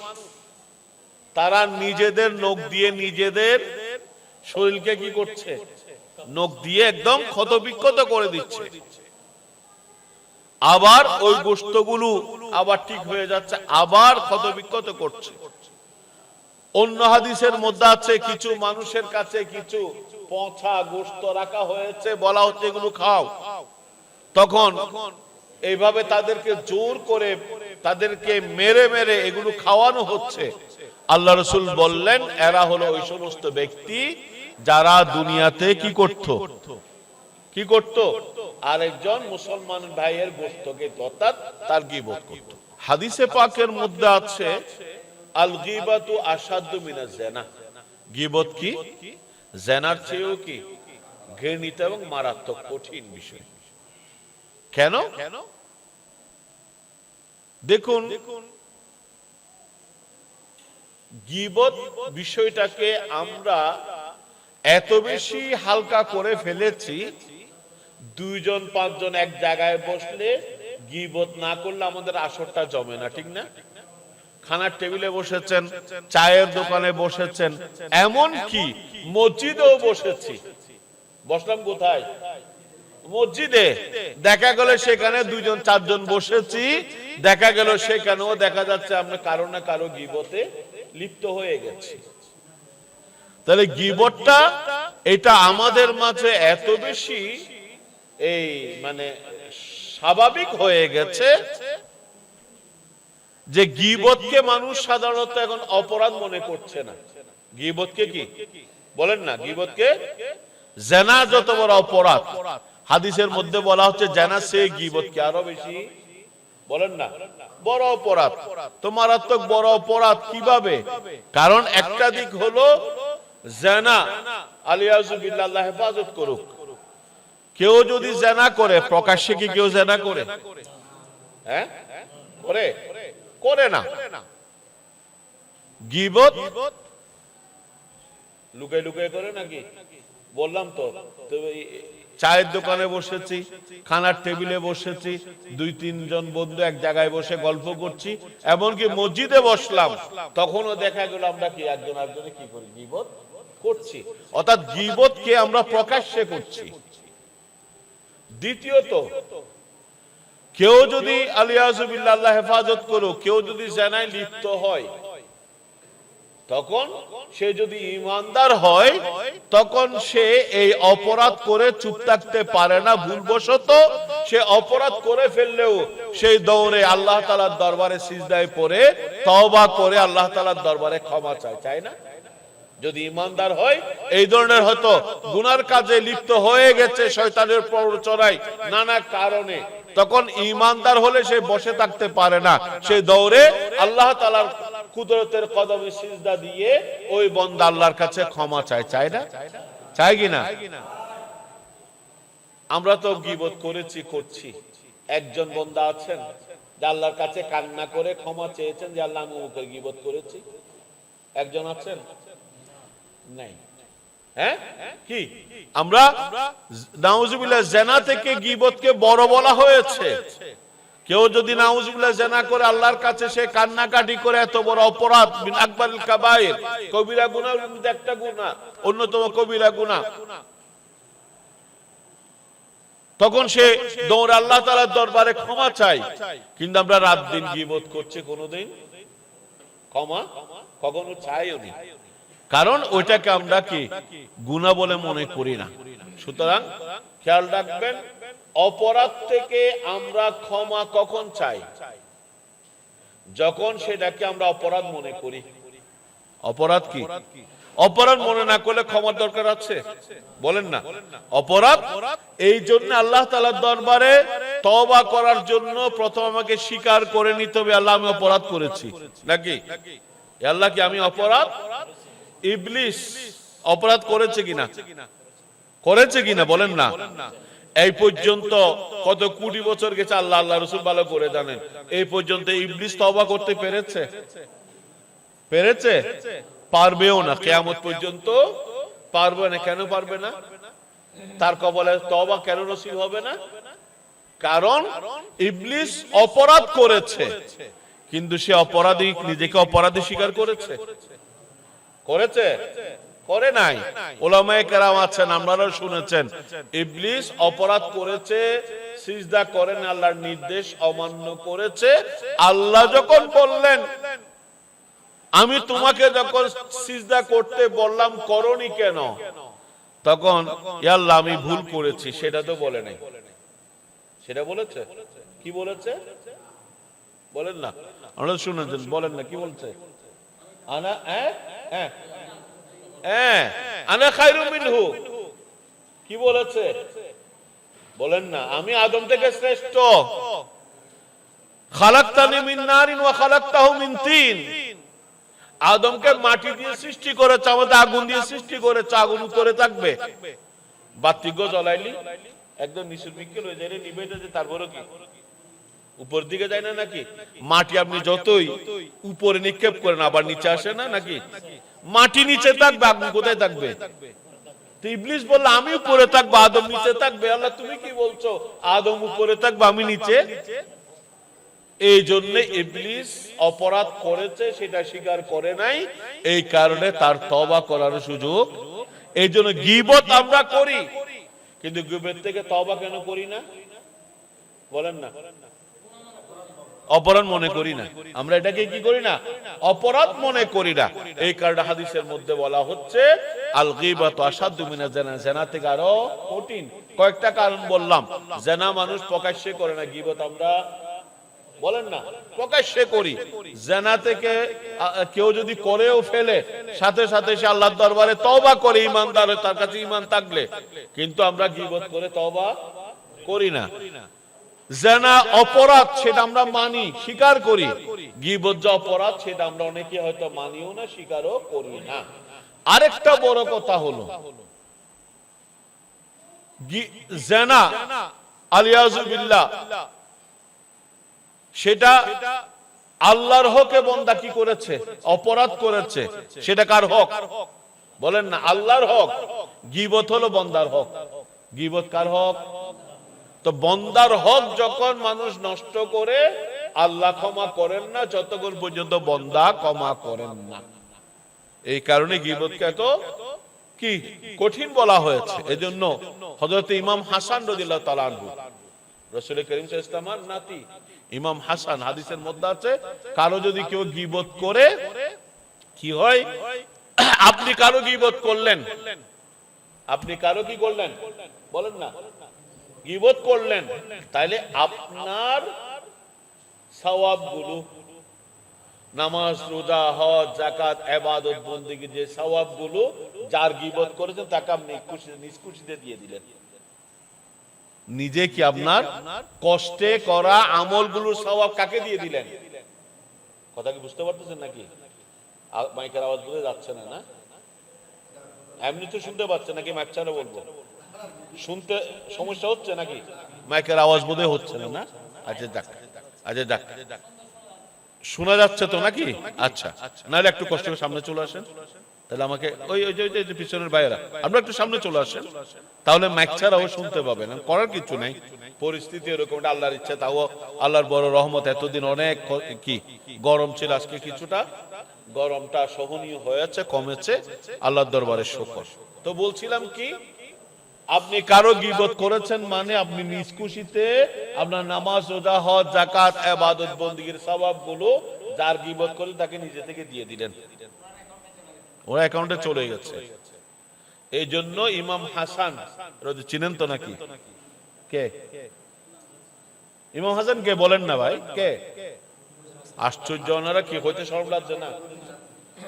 তারা নিজেদের নখ দিয়ে নিজেদের শরীরকে কি করছে, নখ দিয়ে একদম ক্ষতবিক্ষত করে দিচ্ছে, আবার ওই গোশতগুলো আবার ঠিক হয়ে যাচ্ছে, আবার ক্ষতবিক্ষত করছে। অন্য হাদিসের মধ্যে আছে কিছু মানুষের কাছে কিছু পচা গোশত রাখা হয়েছে, বলা হচ্ছে এগুলো খাও। তখন এইভাবে তাদেরকে জোর করে তাদেরকে মেরে মেরে এগুলো খাওয়ানো হচ্ছে। আল্লাহ রাসূল বললেন এরা হলো ওই সমস্ত ব্যক্তি যারা দুনিয়াতে কি করত আরেকজন মুসলমান ভাইয়ের গোশতকে অর্থাৎ তার গীবত করত। হাদিসে পাকের মধ্যে আছে আল গীবাতু আশাদ্দু মিনাজ জিনা, গীবত কি জিনার চেয়েও কি ঘৃণিত এবং মারাত্মক কঠিন বিষয়। কেন? দেখুন, গীবত বিষয়টাকে আমরা এত বেশি হালকা করে ফেলেছি, 2 জন 5 জন এক জায়গায় বসলে গীবত না করলে আমাদের আসরটা জমে না, ঠিক না? খানার টেবিলে বসেছেন, চায়ের দোকানে বসেছেন, এমন কি মসজিদেও বসেছি, বসলাম কোথায়? মসজিদে। দেখা গেল সেখানে 2 জন 4 জন বসেছি, দেখা গেল সেখানেও দেখা যাচ্ছে আমরা কারো না কারো গীবতে লিপ্ত হয়ে গেছি। তাহলে গীবতটা এটা আমাদের মাঝে এত বেশি এই মানে স্বাভাবিক হয়ে গেছে যে গীবতকে মানুষ সাধারণত এখন অপরাধ মনে করছে না। গীবতকে কি বলেন না, গীবতকে জিনা যত বড় অপরাধ, হাদিসের মধ্যে বলা হচ্ছে জিনা সে গীবতকে আরো বেশি বলেন না বড় অপরাধ। তো মারাত্মক বড় অপরাধ কিভাবে? কারণ একটা দিক হলো জিনা, আলিয়াযু বিল্লাহ, আল্লাহ হেফাজত করুক, কেউ যদি জিনা করে প্রকাশ্যে কি কেউ জিনা করে? হ্যাঁ, করে না। গীবত লুকাই লুকাই করে নাকি? বললাম তো, চায়ের দোকানে বসেছি, খানার টেবিলে বসেছি, 2-3 জন বন্ধু এক জায়গায় বসে গল্প করছি, এমনকি মসজিদে বসলাম, তখনও দেখা গেল আমরা কি একজন আরেকজনে কি করি, গীবত করছি। অর্থাৎ গীবতকে আমরা প্রকাশ্যে করছি। দ্বিতীয়ত, কেউ যদি আলিয়াযু বিল্লাহ, আল্লাহ হেফাজত করুক, কেউ যদি জিনায় লিপ্ত হয়, তখন সে যদি ঈমানদার হয়, তখন সে এই অপরাধ করে চুপ থাকতে পারে না। ভুলবশত সে অপরাধ করে ফেললেও সেই দৌড়ে আল্লাহ তাআলার দরবারে সিজদায় পড়ে তওবা করে আল্লাহ তাআলার দরবারে ক্ষমা চায় না? যদি ঈমানদার হয়, এই ধরনের হয়তো গুনার কাজে লিপ্ত হয়ে গেছে শয়তানের প্ররোচনায় নানা কারণে, তখন ঈমানদার হলে সে বসে থাকতে পারে না, সে দৌড়ে আল্লাহ তাআলার কুদরতের কদমে সিজদা দিয়ে ওই বান্দা আল্লাহর কাছে ক্ষমা চায় না? চাই কি না? আমরা তো গীবত করছি। একজন বান্দা আছেন যে আল্লাহর কাছে কান্না করে ক্ষমা চেয়েছেন যে আল্লাহ আমি ওকে গীবত করেছি? একজন আছেন? নাই। হ্যাঁ, কি আমরা নাউজুবিল্লাহ জিনা থেকে গীবতকে বড় বলা হয়েছে। কেউ যদি নাউজুবিল্লাহ জিনা করে আল্লাহর কাছে সে কান্নাকাটি করে, এত বড় অপরাধ, মিন আকবারিল কাবায়ের, কবিরা গুনাহর মধ্যে একটা গুনাহ, অন্যতম কবিরা গুনাহ, তখন সে দৌড়ে আল্লাহ তাআলার দরবারে ক্ষমা চায়। কিন্তু আমরা রাত দিন গীবত করছি, কোনোদিন ক্ষমা কখনো চাইও নি, কারণ ওইটাকে আমরা কি গুনাহ বলে মনে করি না। সুতরাং খেয়াল রাখবেন, অপরাধ থেকে আমরা ক্ষমা কখন চাই? যখন সেটাকে আমরা অপরাধ মনে করি। অপরাধ কি? অপরাধ মনে না করলে ক্ষমার দরকার আছে? বলেন না। অপরাধ এই জন্য আল্লাহ তাআলার দরবারে তওবা করার জন্য প্রথম আমাকে স্বীকার করে নিতে হবে আল্লাহ আমি অপরাধ করেছি, নাকি আল্লাহ কি আমি অপরাধ? ইবলিস অপরাধ করেছে কিনা বলেন না। এই পর্যন্ত কত কোটি বছর গেছে, আল্লাহ রাসূল ভালো করে জানেন, এই পর্যন্ত ইবলিস তওবা করতে পেরেছে? পেরেছে? পারবেও না, কিয়ামত পর্যন্ত পারবে না। কেন পারবে না? তার কবলে তওবা কেন নসিব হবে না? কারণ ইবলিস অপরাধ করেছে, কিন্তু সে অপরাধী, নিজেকে অপরাধী স্বীকার করেছে? করেছে? করে নাই। উলামায়ে কেরাম আছেন, আপনারাও শুনেছেন, ইবলিস অপরাধ করেছে, সিজদা করেন, আল্লাহর নির্দেশ অমান্য করেছে। আল্লাহ যখন বললেন, আমি তোমাকে যখন সিজদা করতে বললাম করনি কেন, তখন ইয়া আল্লাহ আমি ভুল করেছি, সেটা তো বলে নাই। সেটা বলেছে? কি বলেছে বলেন না, আপনারা শুনেছেন, বলেন না কি বলছে? আনা আনা খায়রুম মিনহু, কি বলেছে বলেন না? আমি আদম থেকে শ্রেষ্ঠ। খালাকতানি মিন নারিন ওয়া খালাকতাহু মিন তিন, আদমকে মাটি দিয়ে সৃষ্টি করেছে, আমাদের আগুন দিয়ে সৃষ্টি করেছে। আগুন উপরে থাকবে, বাতিজ্ঞ জ্বলাইলি একদম নিচের দিকে লয়ে যায়, নিভে যায়, তারপরে কি উপর দিকে যায় না নাকি? মাটি আপনি যতই উপরে নিক্ষেপ করেন আবার নিচে আসে না নাকি? মাটি নিচে থাকবে, আগুন কোথায় থাকবে? তো ইবলিস বলল আমি উপরে থাকবো, আদম নিচে থাকবে। আল্লাহ তুমি কি বলছো? আদম উপরে থাকবে, আমি নিচে। এই জন্য ইবলিস অপরাধ করেছে, সেটা স্বীকার করে নাই, এই কারণে তার তওবা করার সুযোগ। এই জন্য গীবত আমরা করি, কিন্তু গীবত থেকে তওবা কেন করি না বলেন না? অপরাধ মনে করি না আমরা, এটাকে কি করি না? অপরাধ মনে করি না। এই কারণে হাদিসের মধ্যে বলা হচ্ছে আল গীবাতু আশাদ্দু মিনাজ জিনা, জিনা থেকে আরো কঠিন। কয়েকটা কারণ বললাম। জিনা মানুষ প্রকাশ্যে করে না, গীবত আমরা বলেন না প্রকাশ্যে করি। জিনা থেকে কেউ যদি করেও ফেলে, সাথে সাথে সে আল্লাহর দরবারে তওবা করে, ঈমানদার, তার কাছে ঈমান থাকলে। কিন্তু আমরা গীবত করে তওবা করি না। জিনা অপরাধ, সেটা আমরা মানি, স্বীকার করি। গীবত যে অপরাধ, সেটা আমরা অনেকে হয়তো মানিও না, স্বীকারও করি না। আরেকটা বড় কথা হলো জিনা আলিয়াযু বিল্লাহ, সেটা আল্লাহর হকে বান্দা কি করেছে? অপরাধ করেছে। সেটা কার হক বলেন না? আল্লাহর হক। গীবত হলো বান্দার হক। গীবত কার হক? তো বান্দার হক যখন মানুষ নষ্ট করে, আল্লাহ ক্ষমা করেন না যতক্ষণ পর্যন্ত বান্দা ক্ষমা করেন না। এই কারণে গীবতকে এত কি কঠিন বলা হয়েছে। এজন্য হযরত ইমাম হাসান রাদিয়াল্লাহু তাআলা আনহু, রাসূল করিম সাল্লাল্লাহু আলাইহি ওয়াসাল্লামের নাতি ইমাম হাসান, হাদিসের মধ্যে আছে, কারো যদি কেউ গীবত করে কি হয়? আপনি কারো গীবত করলেন, আপনি কারো কি করলেন বলেন না? গীবত করলেন, তাইলে আপনার সওয়াবগুলো, নামাজ, রোজা, হজ, যাকাত, ইবাদত, বন্দেগী, যে সওয়াবগুলো যার গীবত করেছেন তাকে আপনি নিষ্কুশিতে দিয়ে দিলেন। নিজে কি আপনার কষ্টে করা আমলগুলোর সওয়াব কাকে দিয়ে দিলেন? কথা কি বুঝতে পারতেছেন নাকি? মাইকের আওয়াজ বুঝে যাচ্ছে না? না এমনি তো শুনতে পাচ্ছেন নাকি? মাইক ছাড়া বলবো, শুনতে সমস্যা হচ্ছে নাকি? মাইকের আওয়াজ বোধহয় হচ্ছে না? না আচ্ছা যাক, আচ্ছা যাক, শোনা যাচ্ছে তো নাকি? আচ্ছা, নাহলে একটু কষ্ট করে সামনে চলে আসেন, তাহলে আমাকে ওই যে পিছনের ভাইয়েরা, আমরা একটু সামনে চলে আসেন, তাহলে মাইক ছাড়াও শুনতে পাবেন। করার কিছু নাই, পরিস্থিতি এরকম, আল্লাহর ইচ্ছা। তাও আল্লাহর বড় রহমত, এতদিন অনেক কি গরম ছিল, আজকে কিছুটা গরমটা সহনীয় হয়েছে, কমেছে, আল্লাহর দরবারে শুকর। তো বলছিলাম কি, আপনি কারো গীবত করেছেন মানে আপনি নিজ খুশিতে আপনার নামাজ, রোজা, হজ, যাকাত, ইবাদত, বন্দেগীর সওয়াবগুলো যার গীবত করে তাকে নিজে থেকে দিয়ে দিলেন, ওর অ্যাকাউন্টে চলে গেছে। এই জন্য ইমাম হাসান চিনেন তো নাকি? কে ইমাম হাসান? কে বলেন না ভাই? কে? আশ্চর্য, ওনারা কি হইতে শরম লাগছে না?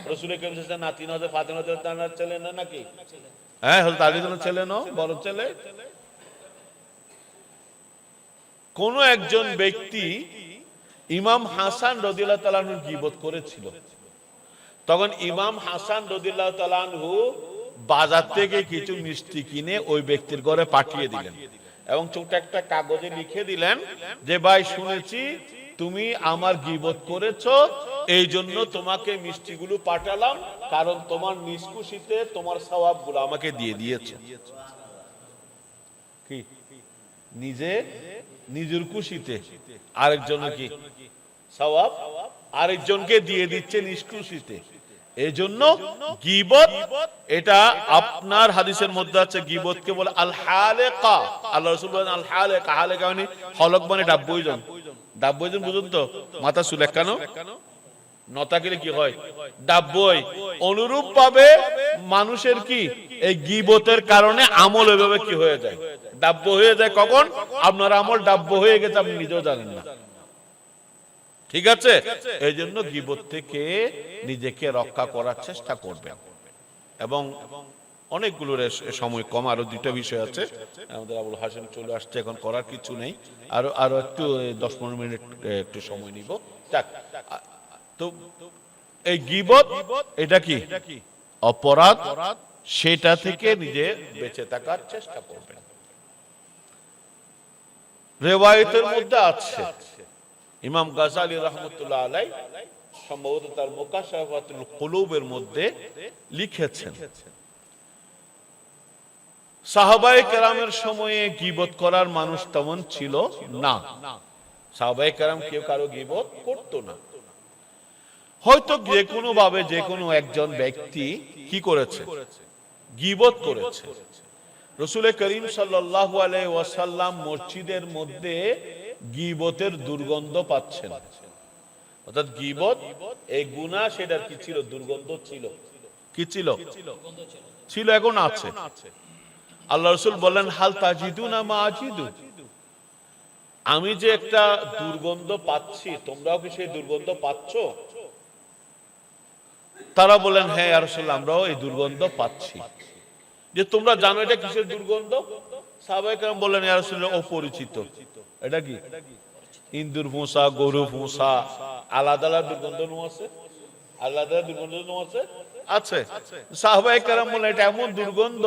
রাসূল করিম সাল্লাল্লাহু আলাইহি ওয়াসাল্লাম নাতি নয়, ফাতেমা তার ছেলে না নাকি? হ্যাঁ, হযরত আলীর ছেলে, নো বড় ছেলে। কোন একজন ব্যক্তি ইমাম হাসান রাদিয়াল্লাহু তাআলা আনহুর গীবত করেছিল, তখন ইমাম হাসান রাদিয়াল্লাহু তাআলা আনহু বাজার থেকে কিছু মিষ্টি কিনে ওই ব্যক্তির ঘরে পাঠিয়ে দিলেন এবং ছোট একটা কাগজে লিখে দিলেন যে ভাই শুনেছি তুমি আমার গীবত করেছো, এই জন্য তোমাকে মিষ্টিগুলো পাঠালাম, কারণ তোমার নিষ্কুশিতে তোমার সওয়াবগুলো আমাকে দিয়ে দিয়েছো। কি নিজে নিজের খুশিতে আরেকজনের কি সওয়াব আরেকজনকে দিয়ে দিচ্ছে নিষ্কুশিতে। এই জন্য গীবত, এটা আপনার হাদিসের মধ্যে আছে, গীবতকে বলে আল হালেকা। আল্লাহ রাসূল বলেন আল হালেকা, হালেকা মানে হলক মানে ডাব্বইজন। ডাব্বইজন বুঝুন তো, মাথা চুল কেন নতা গেলে কি হয়, ডাব্বই। অনুরূপ ভাবে মানুষের কি এই গীবতের কারণে আমল এভাবে কি হয়ে যায়, ডাব্ব হয়ে যায়। কখন আপনার আমল ডাব্ব হয়ে গেছে আপনি নিজেও জানেন না। ঠিক আছে, এই জন্য গীবত থেকে নিজেকে রক্ষা করার চেষ্টা করবেন। এবং অনেকগুলো সময় কম, আরো দুটো বিষয় আছে। আমাদের আবুল হাসেম চলে আসছে, এখন করার কিছু নেই, আরো একটু 10-15 মিনিট একটু সময় নিব। তো এই গীবত এটা কি অপরাধ, সেটা থেকে নিজে বেঁচে থাকার চেষ্টা করবেন। রিওয়ায়াতের মধ্যে আছে, ইমাম গাজালি রাহমাতুল্লাহ আলাইহি সম্ভবত তার মুকাশাফাতুল কুলুবের মধ্যে লিখেছেন, সাহাবায়ে কেরামের সময়ে গীবত করার মানুষ তেমন ছিল না। সাহাবায়ে কেরাম কেউ কারো গীবত করতো না। হয়তো যে কোনো ভাবে যে কোনো একজন ব্যক্তি কি করেছে, গীবত করেছে। রাসূল করিম সাল্লাল্লাহু আলাইহি ওয়াসাল্লাম মসজিদের মধ্যে গীবতের দুর্গন্ধ পাচ্ছেন। অর্থাৎ গীবত এই গুনাহ, সেটার কি ছিল, দুর্গন্ধ ছিল। কি ছিল? ছিল, এখন আছে। আল্লাহ রাসূল বলেন হাল তাজিদুনা মা আজিদু, আমি যে একটা দুর্গন্ধ পাচ্ছি, তোমরাও কি সেই দুর্গন্ধ পাচ্ছো? তারা বলেন হ্যাঁ ইয়া রাসূলুল্লাহ, আমরাও এই দুর্গন্ধ পাচ্ছি। যে তোমরা জানো এটা কিসের দুর্গন্ধ? সাহাবায়ে কেরাম বলেন ইয়া রাসূলুল্লাহ, অপরিচিত। এটা কি? ইন্দুর ভুসা, গরু ভুসা, আলাদা আলাদা দুর্গন্ধ নো আছে, আলাদা দুর্গন্ধ নো আছে, আছে। সাহাবায়ে কেরাম বলেন এটা এমন দুর্গন্ধ,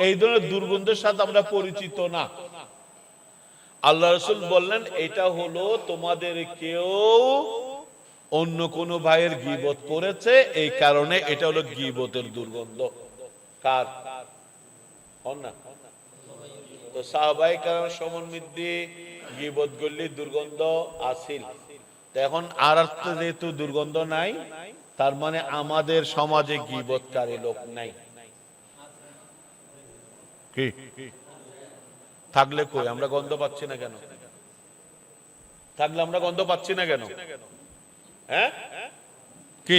এই ধরনের দুর্গন্ধের সাথে আমরা পরিচিত না। আল্লাহ রাসূল বললেন এটা হলো তোমাদের কেউ অন্য কোন ভাইয়ের গীবত করেছে, এই কারণে এটা হলো গীবতের দুর্গন্ধ। কার? না তো সাহাবায়ে কেরামের সমন্বিতে গীবত করলে দুর্গন্ধ আসিল। এখন আর যেহেতু দুর্গন্ধ নাই, তার মানে আমাদের সমাজে গীবতকারী লোক নাই। কি থাকলে কই আমরা গন্ধ পাচ্ছি না কেন? থাকলে আমরা গন্ধ পাচ্ছি না কেন? হ্যাঁ, কি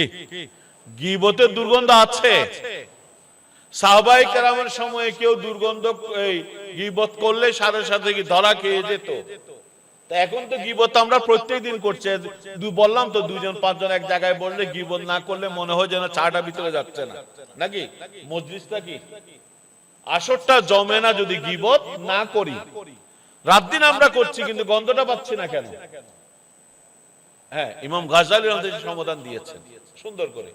গীবতের দুর্গন্ধ আছে। সাহাবায়ে কেরামের সময়ে কেউ দুর্গন্ধ এই গীবত করলে সাথে সাথে কি ধরা খেয়ে যেত। তা এখন তো গীবত আমরা প্রত্যেকদিন করছি। বললাম তো 2-5 এক জায়গায় বললে গীবত না করলে মনে হয় যেন চাটা ভিতরে যাচ্ছে না, নাকি মজলিসটা কি আসরটা জমে না যদি গীবত না করি। রাত দিন আমরা করছি কিন্তু গন্ধটা পাচ্ছি না কেন? হ্যাঁ, ইমাম গাজালি রাহমাতুল্লাহ সমাধান দিয়েছেন সুন্দর করে।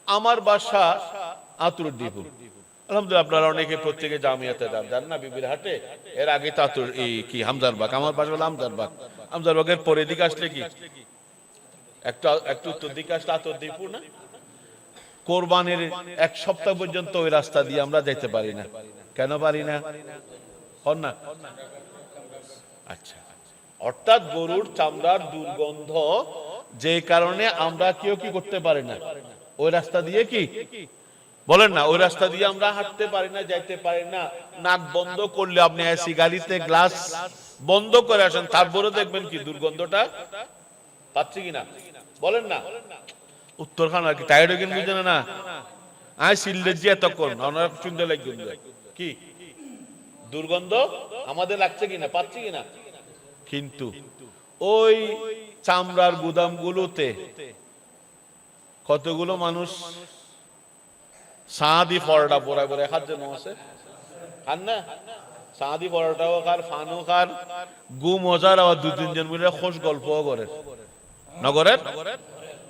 আমার বাসা আতুরুদ্দিপুর, আলহামদুলিল্লাহ আপনারা অনেকে প্রত্যেকে জামিয়াতে যান না, বিবির হাটে। এর আগে তো আতুর এই কি হামজারবাগ, আমার বাসা হলো হামজারবাগ। হামজারবাগের পরে দিকে আসলে কি একটু উত্তর দিকে আসলে আতুরুদ্দিপুর না। কোরবানির 1 সপ্তাহ পর্যন্ত ওই রাস্তা দিয়ে আমরা যেতে পারি না। কেন পারি না? হন না। আচ্ছা, অর্থাৎ গরুর চামড়ার দুর্গন্ধ, যে কারণে আমরা কেউ কি করতে পারি না ওই রাস্তা দিয়ে, কি বলেন না, ওই রাস্তা দিয়ে আমরা হাঁটতে পারি না, যাইতে পারি না। নাক বন্ধ করলে আপনি এসি গাড়িতে গ্লাস বন্ধ করে আসেন, তারপরে দেখবেন কি দুর্গন্ধটা পাচ্ছি কিনা, বলেন না। উত্তরখান আর কি টায়ার্ড হয়ে গেলেন, বুঝলেন না? আয় সিললে যে এতক্ষণ আমরা শুনতে লাগবে কি দুর্গন্ধ আমাদের লাগছে কিনা, পাচ্ছি কিনা। কিন্তু ওই চামড়ার গুদামগুলোতে কতগুলো মানুষ সাদি পরোটা পরায় পরে খার জন্য আছে, খান না? সাদি পরোটাও খার, ফানও খার, গু মজার, আবার 2-3 জন মিলে খোশ গল্পও করে নগরের।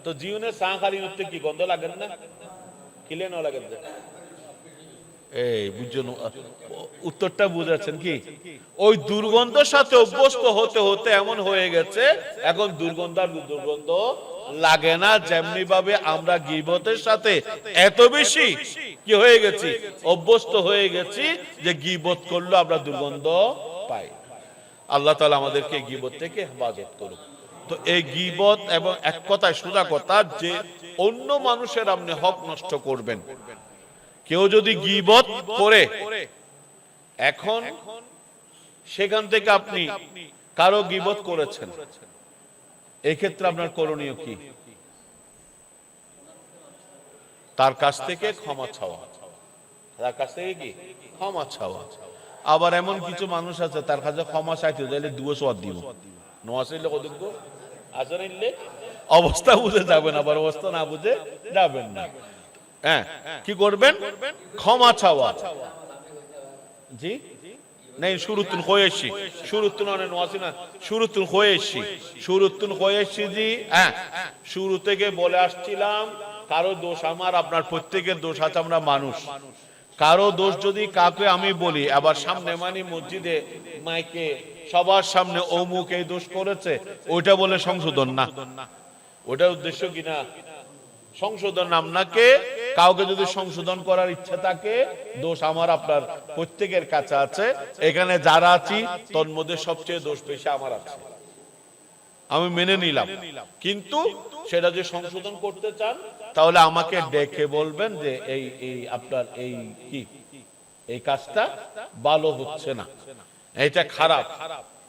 তো জীবনে চা খালি হচ্ছে কি গন্ধ লাগেন না? কিলে না লাগেন? এই বুঝছেন, উত্তরটা বুঝাচ্ছেন কি? ওই দুর্গন্ধের সাথে অভ্যস্ত হতে হতে এমন হয়ে গেছে এখন দুর্গন্ধ আর দুর্গন্ধ লাগে না। যেমনি ভাবে আমরা গীবতের সাথে এত বেশি কি হয়ে গেছি, অভ্যস্ত হয়ে গেছি যে গীবত করলে আমরা দুর্গন্ধ পাই। আল্লাহ তাআলা আমাদেরকে গীবত থেকে হেফাজত করুক। তো এই গীবত এবং এক কথায় সোজা কথা যে অন্য মানুষের আপনি হক নষ্ট করবেন। কেউ যদি গীবত করে এখন সেখান থেকে আপনি কারো গীবত করেছেন, এই ক্ষেত্রে আপনার করণীয় কি? তার কাছ থেকে ক্ষমা চাওয়া। তার কাছ থেকে কি? ক্ষমা চাওয়া। আবার এমন কিছু মানুষ আছে তার কাছে ক্ষমা চাইতে চাইলে দুয়ো সোয়াদ দিব, নোয়াশাইলে কতজ্ঞ আসলে অবস্থা বুঝে যাবেন, আবার অবস্থা না বুঝে যাবেন না। হ্যাঁ, কি করবেন? ক্ষমা চাওয়া। জি नहीं शुरुतुन खोयेशी शुरुतुन ने नवासिना शुरुतुन खोयेशी जी হ্যাঁ শুরু থেকে বলে আসছিলাম কারো দোষ আমার আপনার প্রত্যেকের দোষ আছে, আমরা মানুষ। কারো দোষ যদি কাকে আমি বলি আবার সামনে মানে মসজিদে মাইকে সবার সামনে অমুক এই দোষ করেছে, ওইটা বলে সংশোধন না। ওটার উদ্দেশ্য কি না সংশোধন। আপনাকে কাউকে যদি সংশোধন করার ইচ্ছা থাকে, দোষ আমার আপনার প্রত্যেকের কাছে আছে। এখানে যারা আছি তোর মধ্যে সবচেয়ে দোষ বেশি আমার আছে, আমি মেনে নিলাম। কিন্তু সেটা যে সংশোধন করতে চান তাহলে আমাকে ডেকে বলবেন যে এই আপনার এই কি এই কাজটা ভালো হচ্ছে না, এটা খারাপ,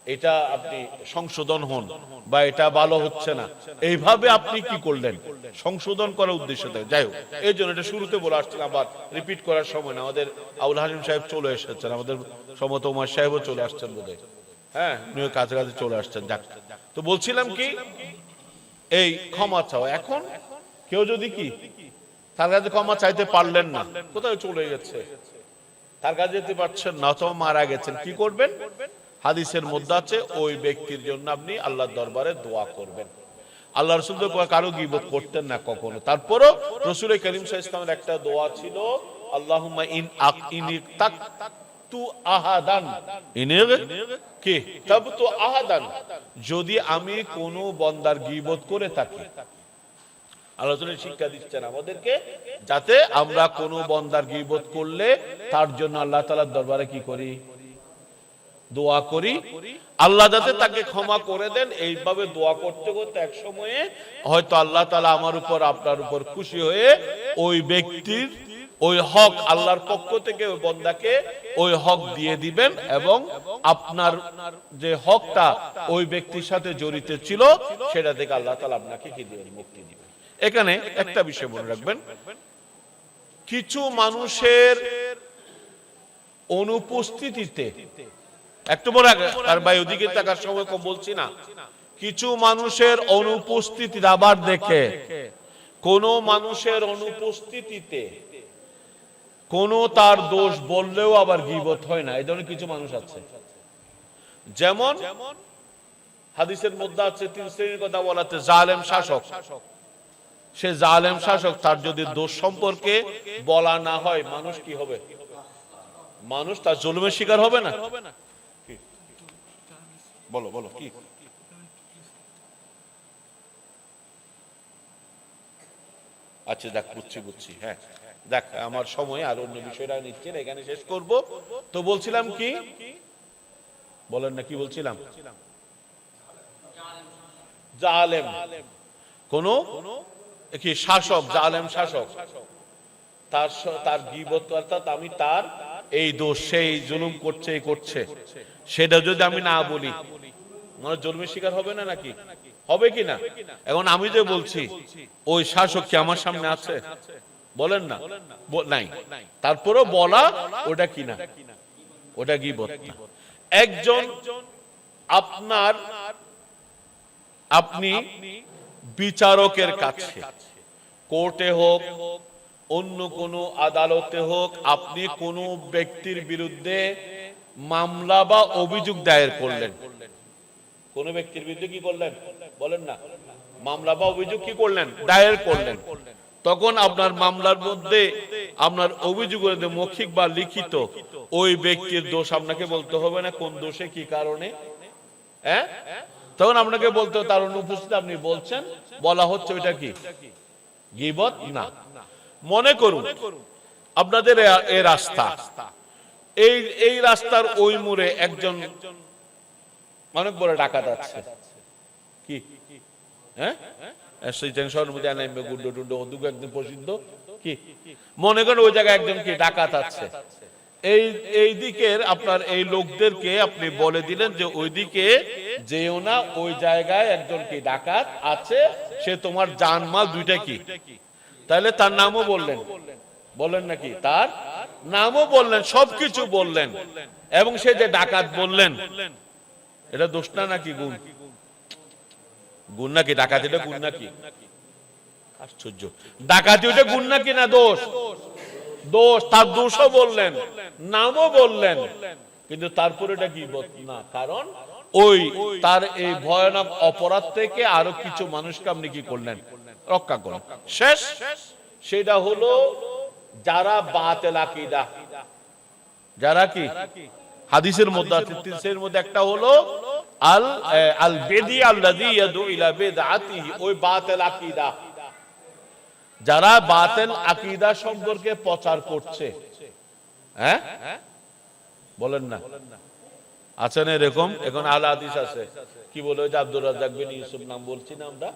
এটা আপনি সংশোধন হন, বা এটা ভালো হচ্ছে না। এইভাবে আপনি কি করলেন? সংশোধন করার উদ্দেশ্য থেকে। যাই হোক, এই জন্য এটা শুরুতে বলে আসছিলাম, আবার রিপিট করার সময় না। আমাদের আবুল হালিম সাহেব চলে এসেছেন, আমাদের সমত উমার সাহেবও চলে আসছেন বোধহয়। হ্যাঁ, উনিও কাছাকাছি চলে আসছেন। যাক, তো বলছিলাম কি এই ক্ষমা চাও। এখন কেউ যদি কি তার কাছে ক্ষমা চাইতে পারলেন না, কোথায় চলে গেছে, তার কাছে যেতে পারছেন না, অথবা মারা গেছেন, কি করবেন? হাদিসের মধ্যে আছে ওই ব্যক্তির জন্য আপনি আল্লাহর দরবারে দোয়া করবেন। আল্লাহ রাসূল তো কারো গীবত করতেন না কখনো। তারপরও রাসূল করিম সাল্লাল্লাহু আলাইহি ওয়াসাল্লামের একটা দোয়া ছিল, আল্লাহুম্মা ইনতাকতু আহাদান কি তাবতু আহাদান, যদি আমি কোন বান্দার গীবত করে থাকি। আল্লাহ তাআলা শিক্ষা দিচ্ছেন আমাদেরকে, যাতে আমরা কোন বান্দার গীবত করলে তার জন্য আল্লাহ তাআলার দরবারে কি করি? দোয়া করি, আল্লাহ যাতে তাকে ক্ষমা করে দেন। এইভাবে দোয়া করতে করতে এক সময়ে হয়তো আল্লাহ তাআলা আমার উপর আপনার উপর খুশি হয়ে ওই ব্যক্তির ওই হক আল্লাহর পক্ষ থেকে ওই বান্দাকে ওই হক দিয়ে দিবেন, এবং আপনার যে হকটা ওই ব্যক্তির সাথে জড়িত ছিল সেটা থেকে আল্লাহ তাআলা আপনাকে কি দিবেন? মুক্তি দিবেন। এখানে একটা বিষয় মনে রাখবেন, কিছু মানুষের অনুপস্থিতিতে, একটু বলে আর ভাই ওদিকে থাকার সময় বলছি না, কিছু মানুষের অনুপস্থিতি আবার দেখে কোন মানুষের অনুপস্থিতিতে কোন তার দোষ বললেও আবার গীবত হয় না। এই ধরনের কিছু মানুষ আছে। যেমন হাদিসের মধ্যে আছে 3 শ্রেণীর কথা বলা আছে। জালেম শাসক, সে জালেম শাসক, তার যদি দোষ সম্পর্কে বলা না হয় মানুষ কি হবে? মানুষ তার জুলুমের শিকার হবে না? বলো বলো কি? আচ্ছা দেখ, বুঝছি। হ্যাঁ দেখ, আমার সময় আর অন্য বিষয়টা নিচ্ছেন, এখানে শেষ করব। তো বলছিলাম কি, বলেন না কি বলছিলাম? জালেম কোন কি শাসক, জালেম শাসক, তার গীবত অর্থাৎ আমি তার এই দোষ, সেই জুলুম করছে, সেটা যদি আমি না বলি, মানে জুলুমের শিকার হবে না নাকি? হবে কি না? এখন আমি যে বলছি ওই শাসক কি আমার সামনে আছে? বলেন না, নাই। তারপরেও বলা ওটা কি না? ওটা গীবত না। একজন আপনি বিচারকের কাছে, কোর্টে হোক অন্য কোন আদালতে হোক, আপনি কোন ব্যক্তির বিরুদ্ধে মামলা বা অভিযোগ দায়ের করলেন। কোন ব্যক্তির বিরুদ্ধে কি করলেন? বলেন না, মামলা বা অভিযোগ কি করলেন? দায়ের করলেন। তখন আপনার মামলার মধ্যে আপনার অভিযোগের মৌখিক বা লিখিত ওই ব্যক্তির দোষ আপনাকে বলতে হবে না, কোন দোষে কি কারণে, হ্যাঁ, তখন আপনাকে বলতে হবে তার অনুপস্থিত আপনি বলছেন, বলা হচ্ছে ওইটা কি গীবত না। মনে করুন আপনাদের এই রাস্তা, এই রাস্তার ওই মোড়ে একজন অনেক বড় ডাকাত আছে, কি হ্যাঁ, মনে করেন ওই জায়গায় একজন কি ডাকাত আছে, এই দিকের আপনার এই লোকদেরকে আপনি বলে দিলেন যে ওইদিকে যেও না, ওই জায়গায় একজন কি ডাকাত আছে, সে তোমার জানমাল দুইটা কি, তাহলে তার নামও বললেন, বললেন নাকি, তার নামও বললেন, সবকিছু বললেন, এবং সে যে ডাকাত বললেন, এটা দোষ না নাকি গুণ? গুণ নাকি ডাকাতি? এটা গুণ নাকি? আশ্চর্য, ডাকাতি ওটা গুণ নাকি না দোষ? দোষ। তার দোষও বললেন, নামও বললেন, কিন্তু তারপরে এটা গীবত না, কারণ ওই তার এই ভয়ানক অপরাধ থেকে আরো কিছু মানুষকে আপনি কি করলেন, রক্ষা করলেন। শেষ, সেটা হলো যারা বাতিল আকীদা, যারা কি হাদিসের মধ্যে আছে, তিনটের মধ্যে একটা হলো আল বিদি আল্লাযী ইয়াদউ ইলা বিদআতিহি, ওই বাতিল আকীদা, যারা বাতিল আকীদা সম্পর্কে প্রচার করছে, হ্যাঁ বলেন না, আছেন এরকম? এখন আল হাদিস আছে, কি বলে ওই যে আব্দুর রাজ্জাক বিন ইউসুফ, নাম বলছি না আমরা,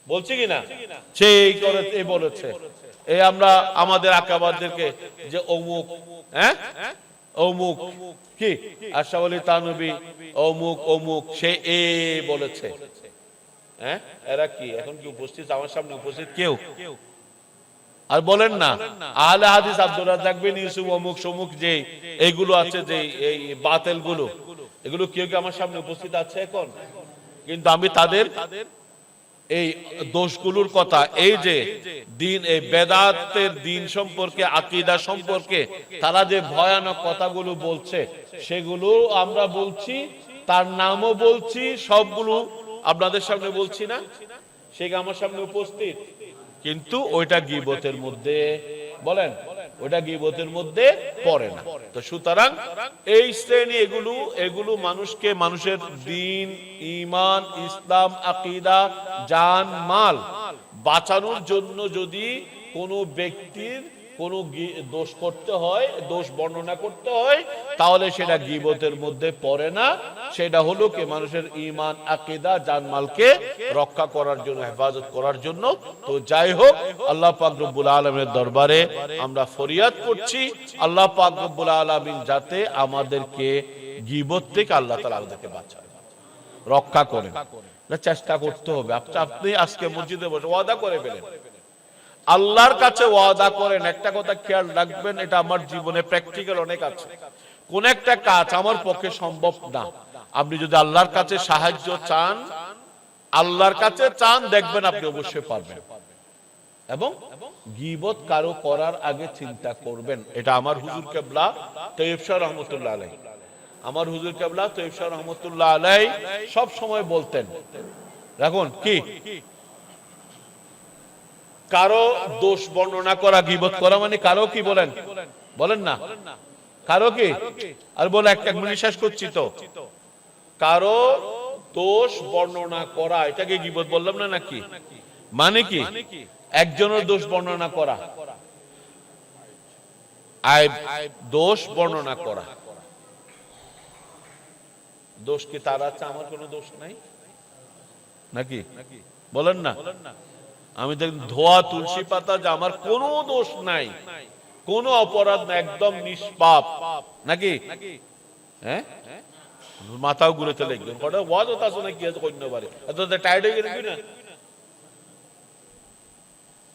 বলছি কিনা, সেই করে এই বলেছে, এই আমরা আমাদের আকাবারদেরকে যে অমুক, হ্যাঁ অমুক কি আশরাফ আলী থানভী, অমুক অমুক, সে এ বলেছে, হ্যাঁ, এরা কি এখন কি উপস্থিত আমার সামনে, উপস্থিত কেউ? আর বলেন না আহলে হাদিস আব্দুর রাজ্জাক বিন ইউসুফ অমুক সমুক যে এইগুলো আছে, যে এই বাতিল গুলো, এগুলো কেউ কি আমার সামনে উপস্থিত আছে এখন? কিন্তু আমি তাদের এই দোষগুলোর কথা, এই যে দিন, এই বেদাতের দিন সম্পর্কে, আকীদা সম্পর্কে তারা যে ভয়ানক কথাগুলো বলছে, সেগুলো আমরা বলছি, তার নামও বলছি, সবগুলো আপনাদের সামনে বলছি না, সে আমার সামনে উপস্থিত, কিন্তু ওইটা গীবতের মধ্যে, বলেন ওইটা গীবতের মধ্যে পড়ে না। তো সুতরাং এই শ্রেণী এগুলো মানুষকে, মানুষের দিন, ঈমান, ইসলাম, আকীদা, জান মাল বাঁচানোর জন্য যদি কোনো ব্যক্তির কোনো দোষ করতে হয়, দোষ বর্ণনা করতে হয়, তাহলে সেটা গীবতের মধ্যে পড়ে না, সেটা হলো কি মানুষের ঈমান, আকীদা, জানমালকে রক্ষা করার জন্য, হেফাজত করার জন্য। তো যাই হোক, আল্লাহ পাক রব্বুল আলামিনের দরবারে আমরা ফরিয়াদ করছি, আল্লাহ পাক রব্বুল আলামিন যাতে আমাদেরকে গীবত থেকে আল্লাহ তাআলা আমাদেরকে বাঁচান, রক্ষা করেন। চেষ্টা করতে হবে। আপনি আজকে মসজিদে বসে ওয়াদা করে ফেলেন, আল্লাহর কাছে ওয়াদা করেন, একটা কথা খেয়াল রাখবেন, এটা আমার জীবনে প্র্যাকটিক্যাল অনেক আছে, কোন একটা কাজ আমার পক্ষে সম্ভব না, আপনি যদি আল্লাহর কাছে সাহায্য চান, আল্লাহর কাছে চান, দেখবেন আপনি অবশ্যই পারবেন। এবং গীবত কারো করার আগে চিন্তা করবেন। এটা আমার হুজুর কেবলা তৈয়ব শাহ রহমতুল্লাহ আলাইহি, আমার হুজুর কেবলা তৈয়ব শাহ রহমতুল্লাহ আলাইহি সব সময় বলতেন, দেখুন কি কারো দোষ বর্ণনা করা, গীবত করা মানে কারো কি, বলেন বলেন না, কারো কি, আর বলে এক মিনিট শেষ করছি তো, কারো দোষ বর্ণনা করা, এটাকে গীবত বললাম না নাকি? মানে কি একজনের দোষ বর্ণনা করা, দোষ বর্ণনা করা, দোষ কি তার আছে, আমার কোনো দোষ নাই নাকি, বলেন না? আমি দেখুন ধোয়া তুলসী পাতা, যে আমার কোনো দোষ নাই, কোনো অপরাধ না, একদম নিষ্পাপ নাকি, হ্যাঁ মাথাও ঘুরে চলে একদম কটা ওয়াজ হতা শুনে কি আছে কইতে পারে, এত টায়ার্ড হয়ে গেলি না।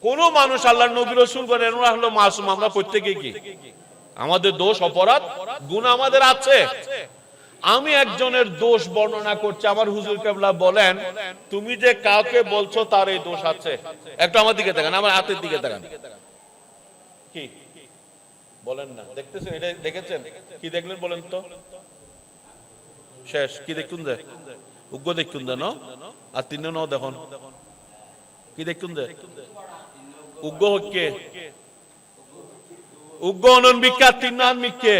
কোন মানুষ আল্লাহর নবী রাসূল বলেন ওরা হলো মাসুম, আমরা প্রত্যেকেই কি আমাদের দোষ, অপরাধ, গুনাহ আমাদের আছে। আমি একজনের দোষ বর্ণনা করছি, আমার হুজুর কেবলা বলেন, তুমি যে কাউকে বলছো তার এই দোষ আছে, একটু আমার দিকে তাকান, আমার হাতের দিকে তাকান, কি বলেন না, দেখতেছেন, এটা দেখেছেন, কি দেখলেন বলেন তো, শেষ কি দেখুন, যে উগ্র দেখুন, জানো আর তিন ন দেখুন কি দেখুন, যে উগ্র হচ্ছে উগ্র অনন বিখ্যাত তিন নাম মিক্কে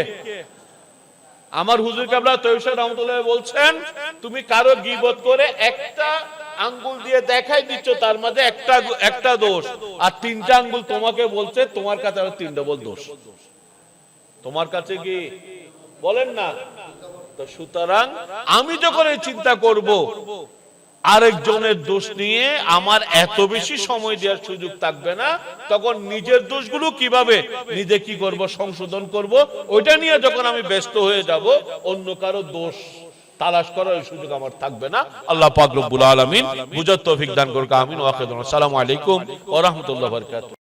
আমার হুজুর কাবলা তৈয়ব রহমতুল্লাহ বলছেন তুমি কারো গীবত করে একটা আঙ্গুল দিয়ে দেখাই দিচ্ছ তার মধ্যে একটা দোষ আর তিনটা আঙ্গুল তোমাকে বলছে তোমার কাছে আরো তিন ডবল দোষ তোমার কাছে কি বলেন না তো সুতরাং আমি যখন এই চিন্তা করব আরেকজনের দোষ নিয়ে আমার এত বেশি সময় দেওয়ার সুযোগ থাকবে না তখন নিজের দোষগুলো কিভাবে নিজে কি করব সংশোধন করব ওইটা নিয়ে যখন আমি ব্যস্ত হয়ে যাব অন্য কারো দোষ তালাশ করার সুযোগ আমার থাকবে না আল্লাহ পাক রব্বুল আলামিন বুঝার তৌফিক দান করুক আমিন ওয়া আখিরু আসসালামু আলাইকুম ওয়া রাহমাতুল্লাহি ওয়া বারাকাতুহু